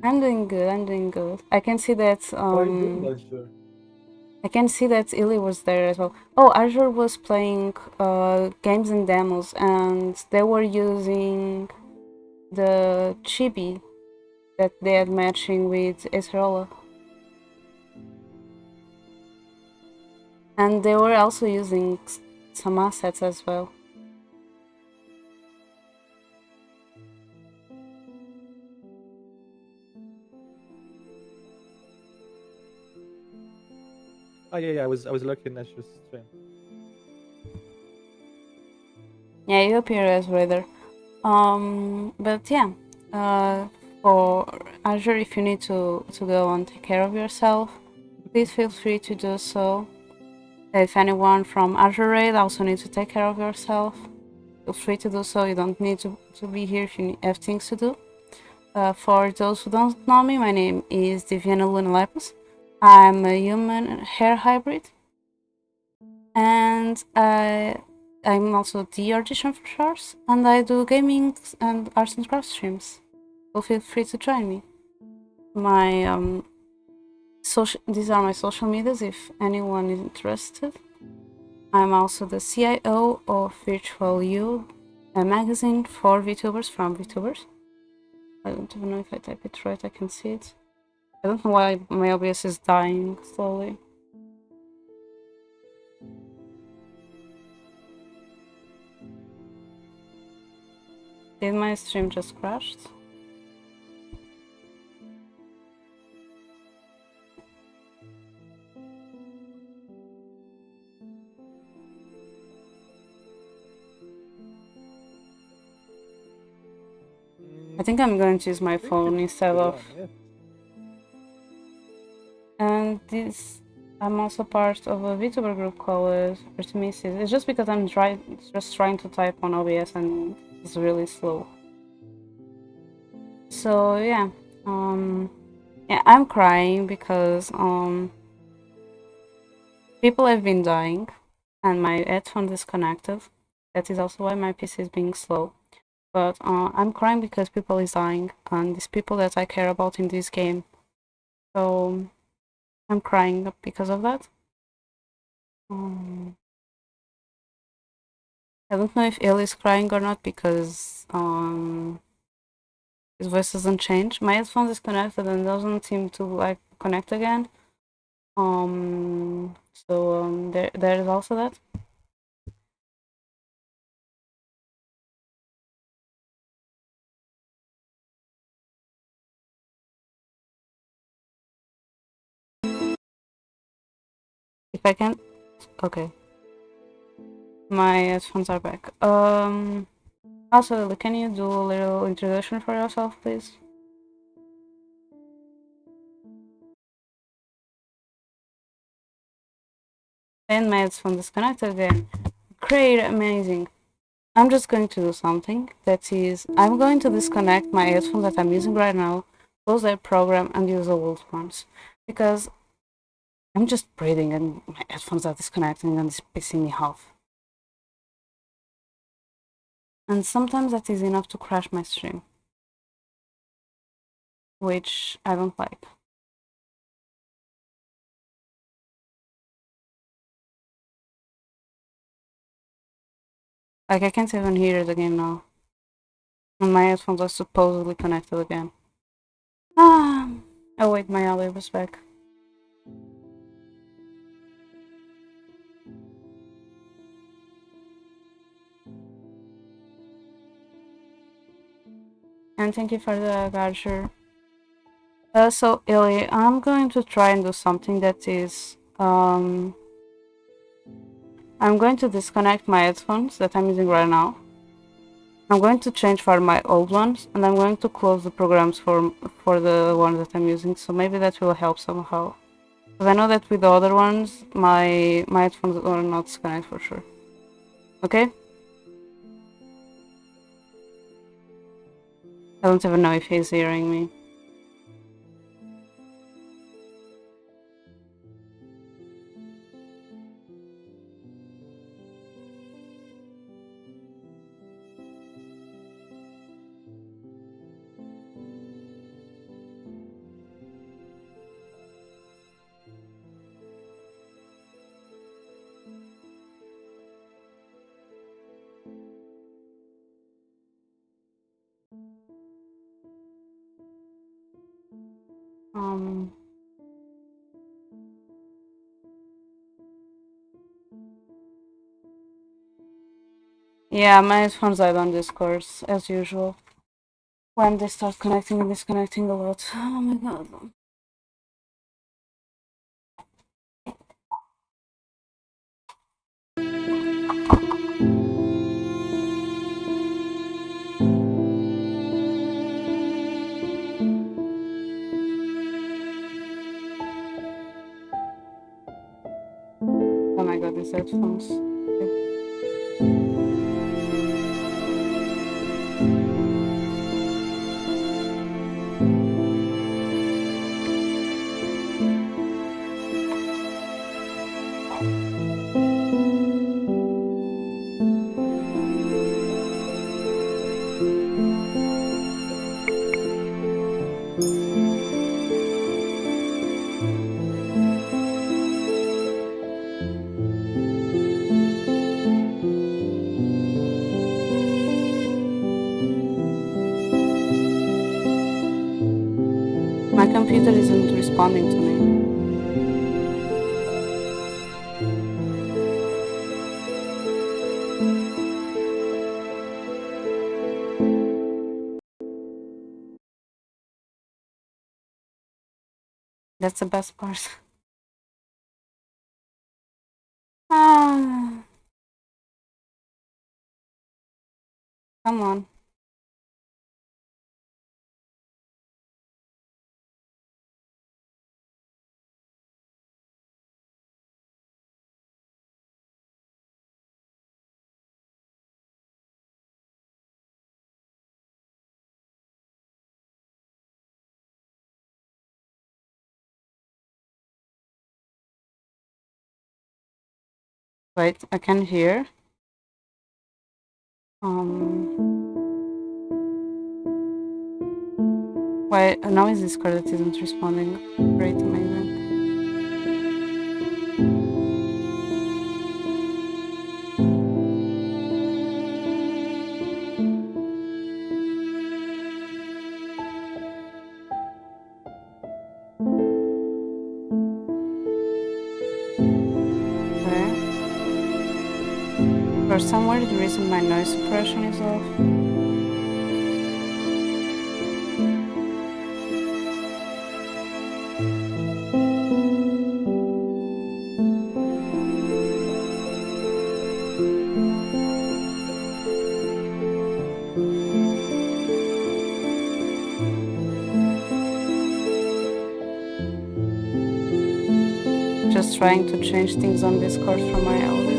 I'm doing good. I can see that I can see that Illy was there as well. Oh, Azure was playing games and demos, and they were using the chibi that they had matching with Cinderella. And they were also using some assets as well. Oh yeah, I was looking at your stream. Yeah, you appear as Raider. But yeah, for Azure, if you need to go and take care of yourself, please feel free to do so. If anyone from Azure Raid also needs to take care of yourself, feel free to do so. You don't need to be here if you have things to do. For those who don't know me, my name is Diviana Lunalipus. I'm a human hair hybrid, and I'm also the artisan for Shores, and I do gaming and arts and crafts streams. So feel free to join me. my these are my social medias if anyone is interested. I'm also the CIO of Virtual You, a magazine for VTubers from VTubers. I don't even know if I type it right, I can see it. I don't know why my OBS is dying slowly. Did my stream just crashed? I think I'm going to use my phone instead of... And this, I'm also part of a VTuber group called Artemises. It's just because I'm just trying to type on OBS and it's really slow. So yeah, yeah, I'm crying because people have been dying and my headphone is disconnected. That is also why my PC is being slow. But I'm crying because people is dying and these people that I care about in this game. So I'm crying because of that. I don't know if Illy is crying or not because his voice doesn't change. My headphones is connected and doesn't seem to like connect again. So there is also that. If I can, okay. My headphones are back. Also, Illy, can you do a little introduction for yourself, please? And my headphones disconnected again. Great, amazing. I'm just going to do something that is, I'm going to disconnect my headphones that I'm using right now, close that program and use the old ones. Because I'm just breathing and my headphones are disconnecting and it's pissing me off. And sometimes that is enough to crash my stream. Which I don't like. Like I can't even hear the game now. And my headphones are supposedly connected again. Ah! Oh wait, my ally was back. And thank you for the Garcher. So Illy, I'm going to try and do something that is I'm going to disconnect my headphones that I'm using right now. I'm going to change for my old ones and I'm going to close the programs for the ones that I'm using, so maybe that will help somehow. Because I know that with the other ones my headphones are not disconnected for sure. Okay? I don't even know if he's hearing me. Yeah, my headphones died on Discord as usual. When they start connecting and disconnecting a lot. Oh my god. Oh my god, these headphones. My computer isn't responding to me. That's the best part. Ah, come on. Wait, I can hear. Why now is Discord that isn't responding? Great, amazing. Okay. For some weird reason, my noise suppression is off. Just trying to change things on Discord from my audio.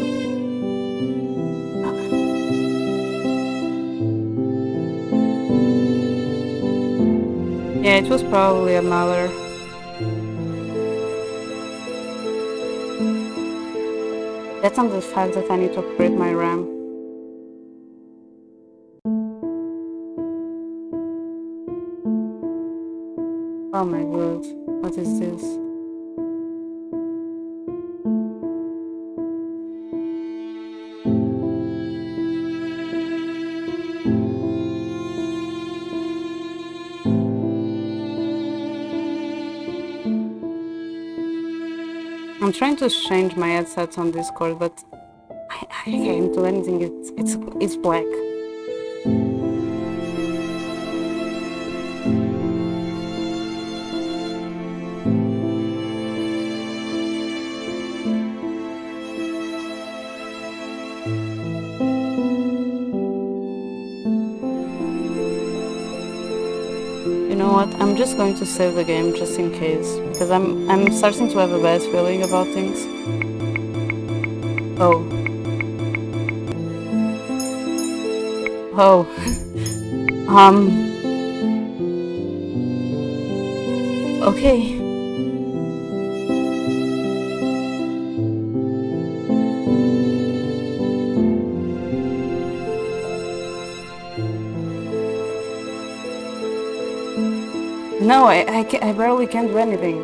Yeah, it was probably another. That's on the fact that I need to upgrade my RAM. Oh my god, what is this? I'm trying to change my headsets on Discord, but I can't do anything. It's black. You know what? I'm just going to save the game just in case, because I'm starting to have a bad feeling about things. Oh. Oh. Okay. No, I barely can do anything.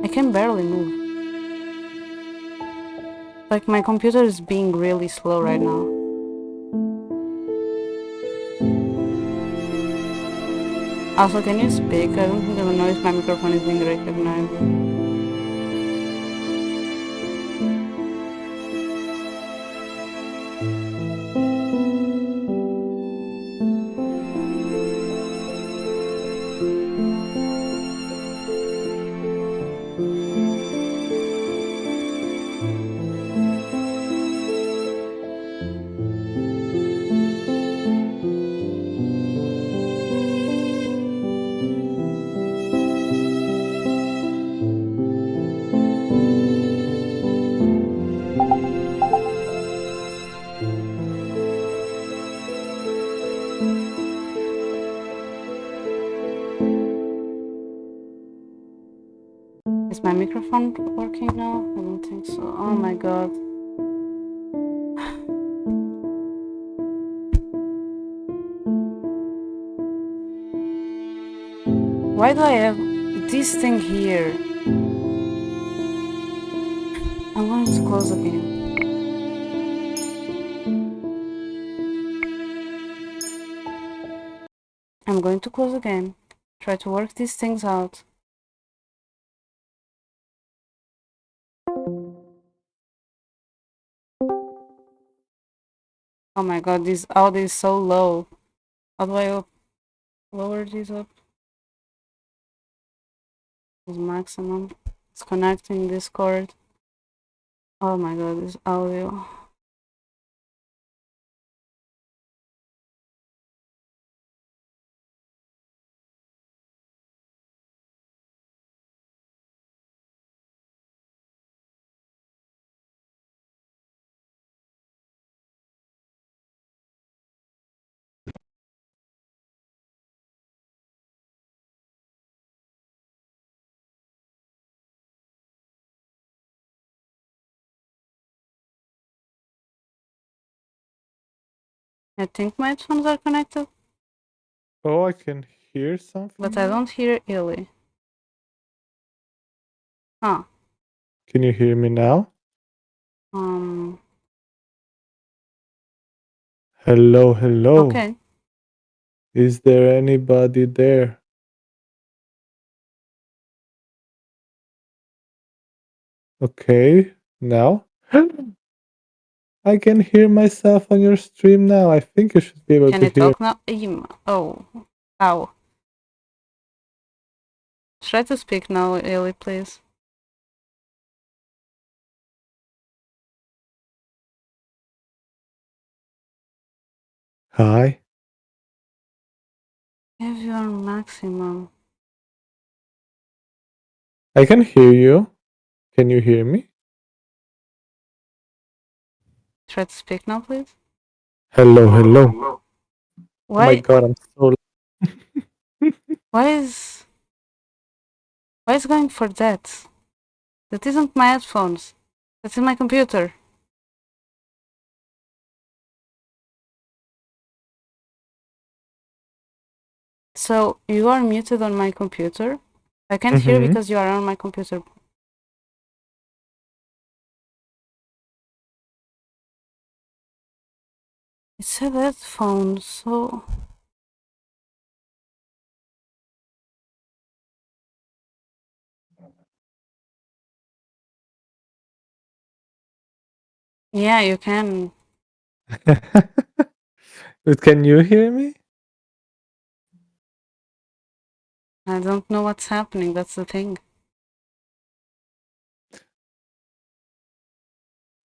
I can barely move. Like, my computer is being really slow right now. Also, can you speak? I don't even know if my microphone is being recognized. Is my microphone working now? I don't think so. Oh my god. Why do I have this thing here? I'm going to close the game. I'm going to close the game. Try to work these things out. Oh my god, this audio is so low. How do I lower this up? This maximum. It's connecting Discord. Oh my god, this audio. I think my headphones are connected, Oh, I can hear something. but I don't hear Illy. Huh. Can you hear me now? Hello, hello. Okay. Is there anybody there? Okay, now? I can hear myself on your stream now. I think you should be able Can to you hear. talk now? Oh. Ow. Try to speak now, Illy, please. Hi. Have your maximum. I can hear you. Can you hear me? Try to speak now, please. Hello, hello. Oh my Why? god, I'm so. Why is going for that? That isn't my headphones. That's in my computer. So you are muted on my computer. I can't hear because you are on my computer. It said headphones, so yeah, you can. But can you hear me? I don't know what's happening. That's the thing.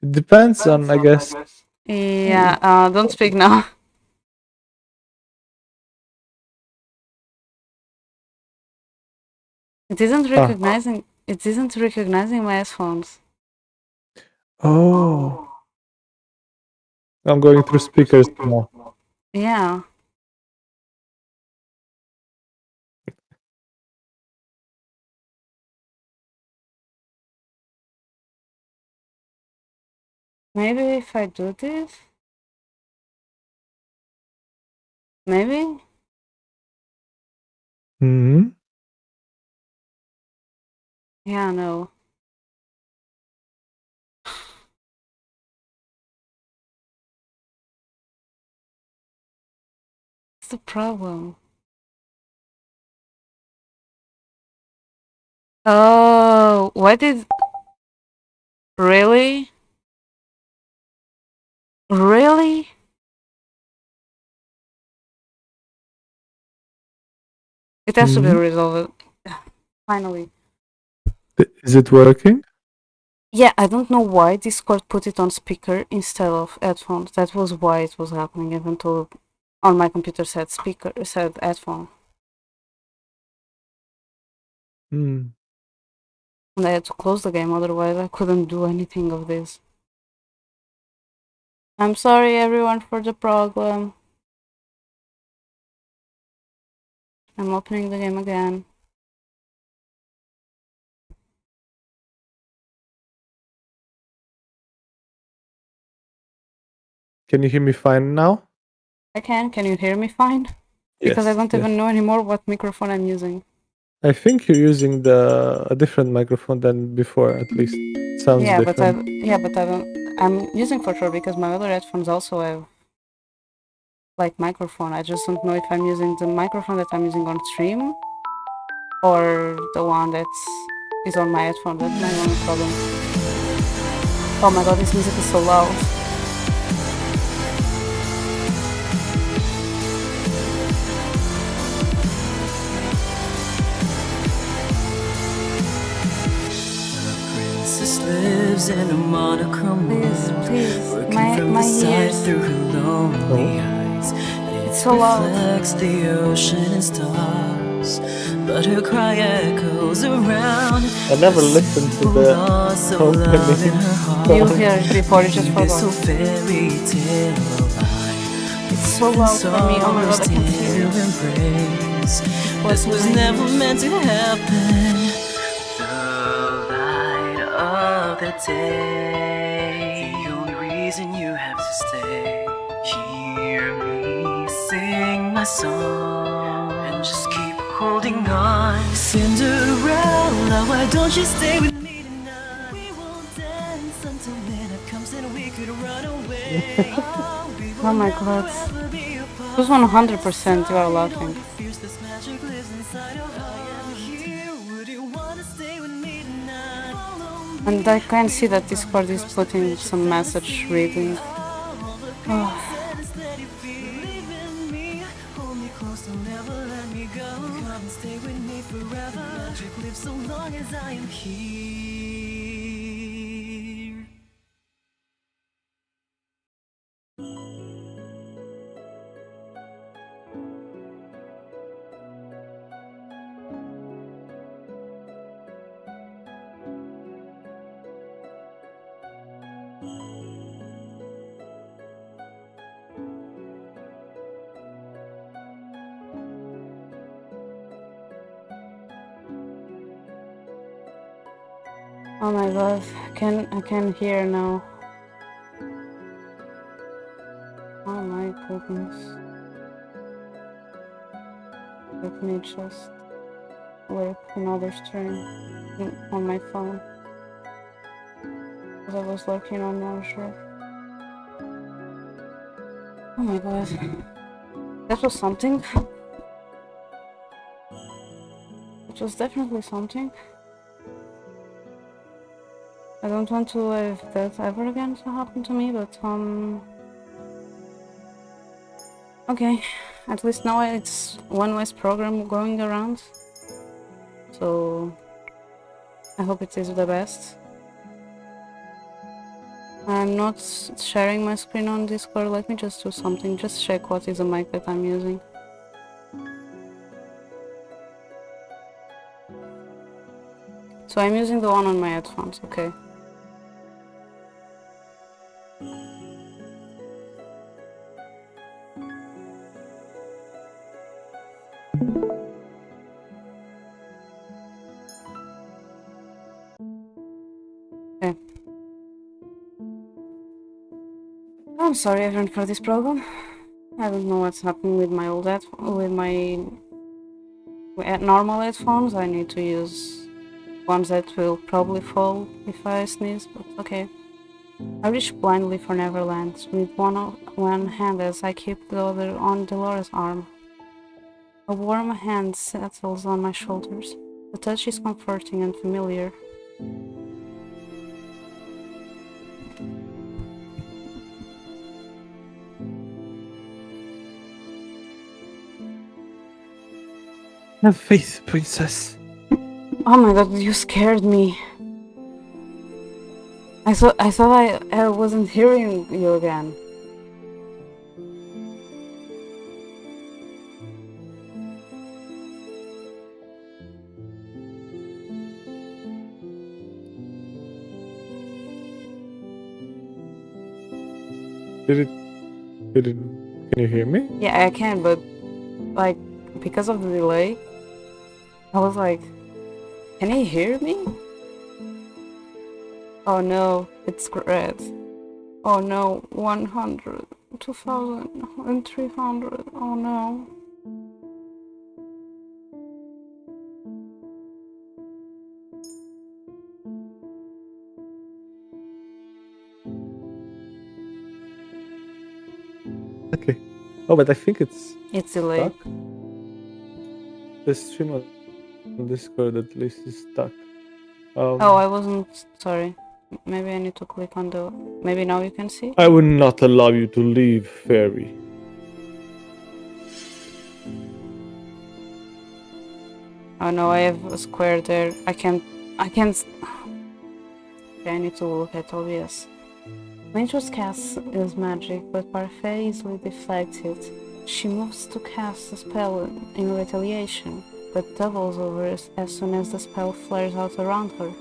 It depends on, I guess. Yeah. Don't speak now. It isn't recognizing. It isn't recognizing my headphones. Oh. I'm going through speakers now. Yeah. Maybe if I do this. Maybe. Hmm. Yeah. No. What's the problem? Oh, why did... Really? Really? It has to be resolved. Finally. Is it working? Yeah, I don't know why Discord put it on speaker instead of headphones. That was why it was happening, even though on my computer said speaker, said headphone. Hmm. And I had to close the game, otherwise I couldn't do anything of this. I'm sorry everyone for the problem. I'm opening the game again. Can you hear me fine now? I can. Can you hear me fine? Because I don't even know anymore what microphone I'm using. I think you're using a different microphone than before. At least sounds Yeah, different. but I don't. I'm using for sure because my other headphones also have like microphone. I just don't know if I'm using the microphone that I'm using on stream or the one that is on my headphone. That's my only problem. Oh my god, this music is so loud. Lives in a monochrome Please, world, my from the side ears. through her lonely eyes. It's so loud. Reflects the ocean and stars, but her cry echoes around. I never listened to the opening. You hear it before, you just forgot. It's so loud for me. Oh my god, I can't hear it. This was never meant to happen. The light of the day, the only reason you have to stay. Hear me sing my song and just keep holding on. Cinderella, why don't you stay with me tonight? We will dance until midnight comes and we could run away. Oh my god. Who's 100% you are laughing? And I can see that Discord is putting some message reading. Oh. Oh my god, I can hear now. Oh my goodness. Let me just work another stream on my phone. Because I was working on Azure. Oh my god. That was something. It was definitely something. I don't want to have that ever again to happen to me, but okay, at least now it's one less program going around, so I hope it is the best. I'm not sharing my screen on Discord. Let me just do something, just check what is the mic that I'm using. So I'm using the one on my headphones, okay. Okay. I'm sorry everyone for this problem. I don't know what's happening with my old with my normal headphones. I need to use ones that will probably fall if I sneeze, but okay. I reach blindly for Neverland with one hand as I keep the other on Dolores' arm. A warm hand settles on my shoulders. The touch is comforting and familiar. Have faith, princess. Oh my god, you scared me. I thought I wasn't hearing you again. Can you hear me? Yeah, I can, but like because of the delay, I was like, can he hear me? Oh no, it's red. Oh no, 100, 2000, and 300. Oh no. Okay. Oh, but I think it's It's Illy. stuck. The stream on Discord at least is stuck. Oh, I wasn't. Sorry. Maybe I need to click on the. Maybe now you can see. I would not allow you to leave, fairy. Oh no, I have a square there. I can't. Okay, I need to look at OBS. Nature's cast is magic, but Parfait easily deflects it. She moves to cast a spell in retaliation, but doubles over as soon as the spell flares out around her.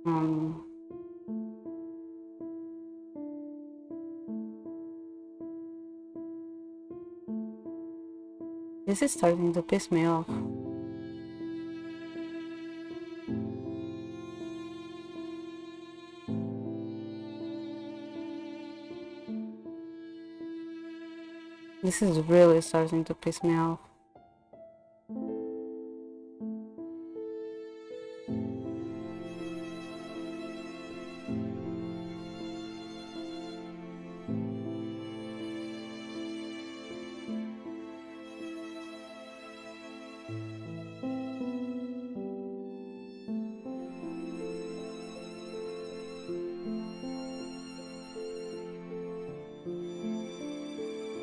Um, this is starting to piss me off. This is really starting to piss me off.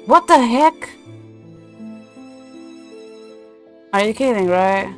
What the heck? Are you kidding, right?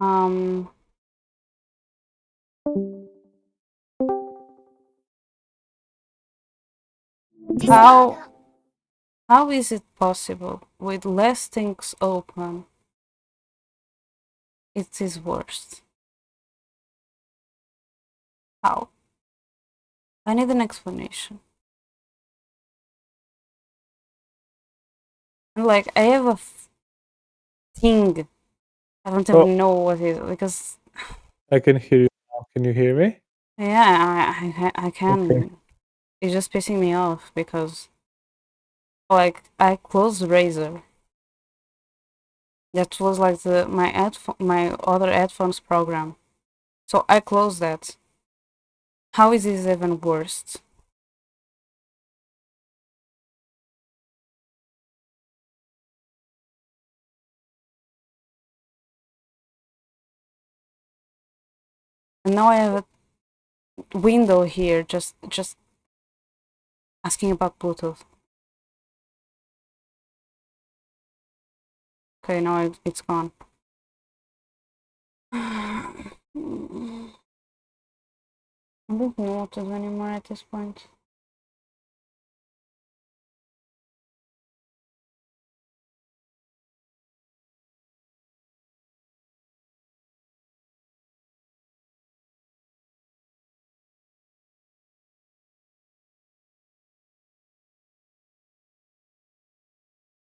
Um, how is it possible with less things open? It is worse. How? I need an explanation. Like, I have a thing. I don't even know what it is because. I can hear you now. Can you hear me? Yeah, I can. Okay. It's just pissing me off because, like, I closed Razer. That was like my other headphones program. So I closed that. How is this even worse? And now I have a window here just asking about Bluetooth. Okay, now it's gone. I don't know what to do anymore at this point.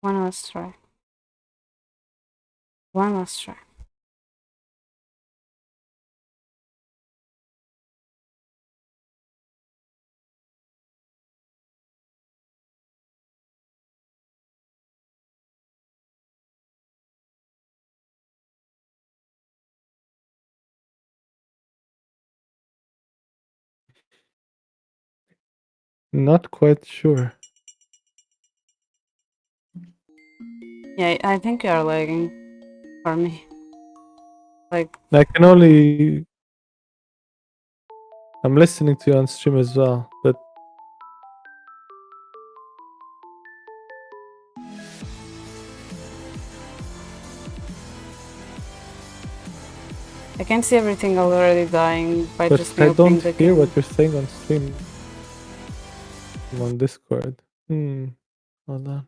One last try. One last try. Not quite sure. Yeah, I think you are lagging for me. Like, I can only I'm listening to you on stream as well, but I can see everything already dying by but just me I opening don't the hear game. what you're saying on stream. I'm on Discord. Hold on.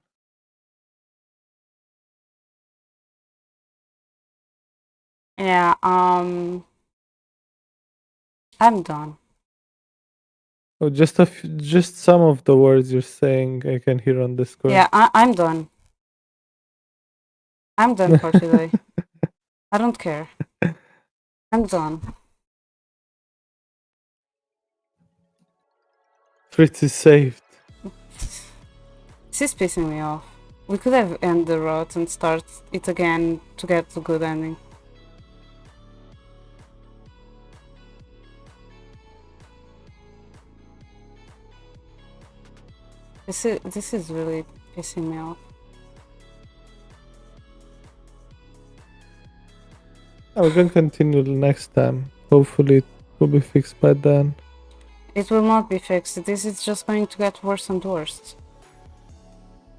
Yeah, I'm done. Oh, just some of the words you're saying I can hear on Discord. Yeah, I'm done. I'm done for today. I don't care. I'm done. Fritz is saved. This is pissing me off. We could have ended the route and start it again to get the good ending. This is really pissing me off. We're gonna continue the next time. Hopefully it will be fixed by then. It will not be fixed. This is just going to get worse and worse.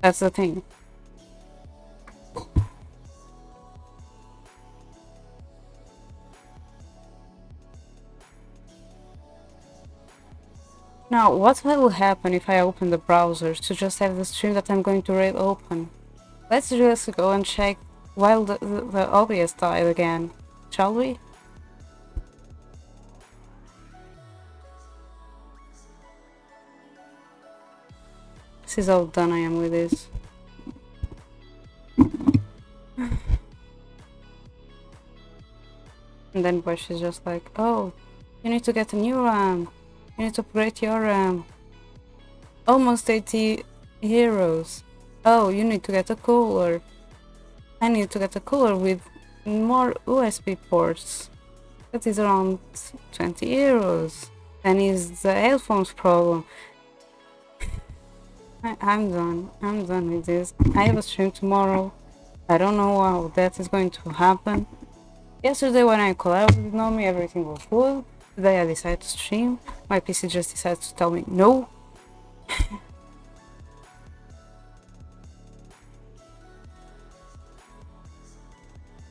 That's the thing. Now, what will happen if I open the browser to just have the stream that I'm going to read open? Let's just go and check while the OBS died again, shall we? This is how done I am with this. And then Bush is just like, oh, you need to get a new RAM. You need to upgrade your RAM. Almost 80 heroes. Oh, you need to get a cooler. I need to get a cooler with more USB ports. That is around 20 euros. Then is the headphones problem. I'm done. I'm done with this. I have a stream tomorrow. I don't know how that is going to happen. Yesterday when I collabed with Nomi, everything was good. Today I decided to stream. My PC just decided to tell me no.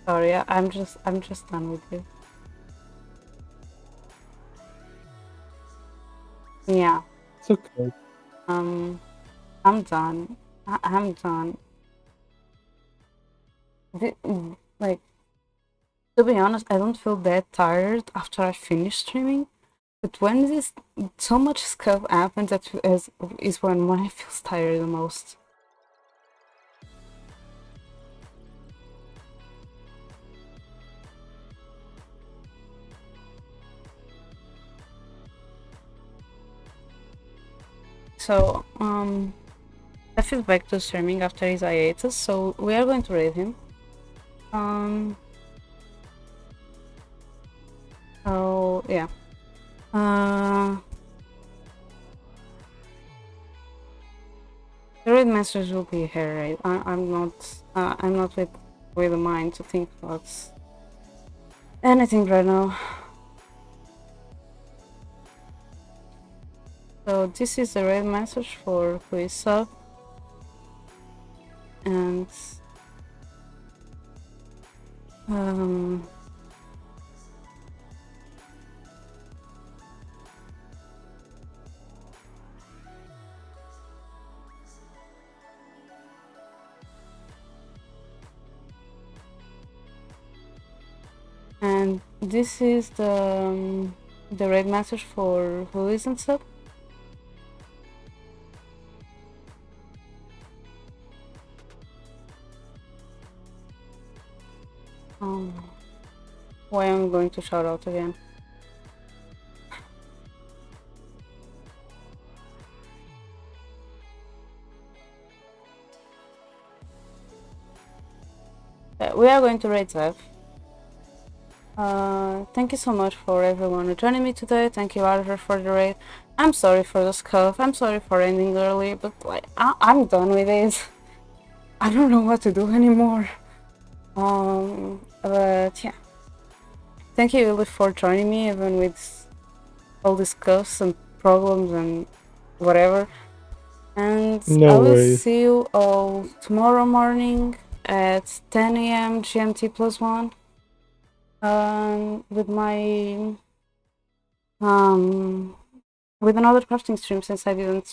Sorry, I'm just done with it. Yeah. It's okay. I'm done. I'm done. Like, to be honest, I don't feel that tired after I finish streaming. But when this so much stuff happens, that is when I feel tired the most. So, I feel back to streaming after his hiatus, so we are going to raid him. Oh, yeah. The raid message will be here, right? I'm not with the mind to think about anything right now. So this is the raid message for who is sub, and and this is the raid message for who isn't sub. Why am I going to shout out again? We are going to raid Zev. Thank you so much for everyone who joining me today. Thank you, Arthur, for the raid. I'm sorry for the scuff. I'm sorry for ending early, but like I'm done with this. I don't know what to do anymore. But yeah. Thank you, Illy, for joining me, even with all this cuss and problems and whatever. And No I will worries. see you all tomorrow morning at 10 a.m. GMT +1 with my with another crafting stream, since I didn't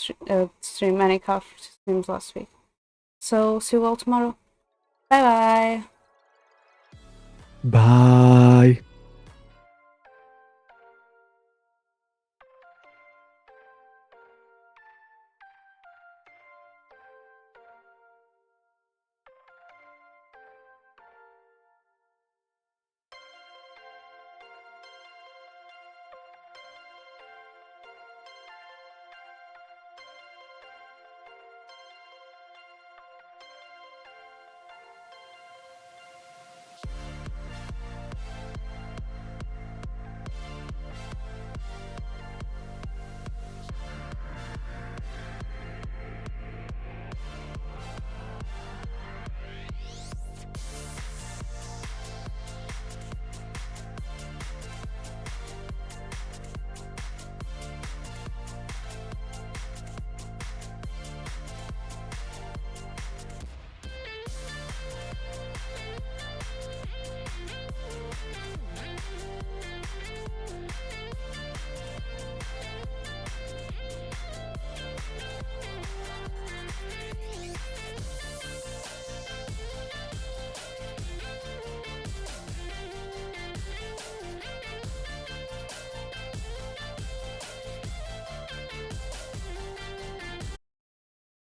stream any craft streams last week. So see you all tomorrow. Bye bye. Bye.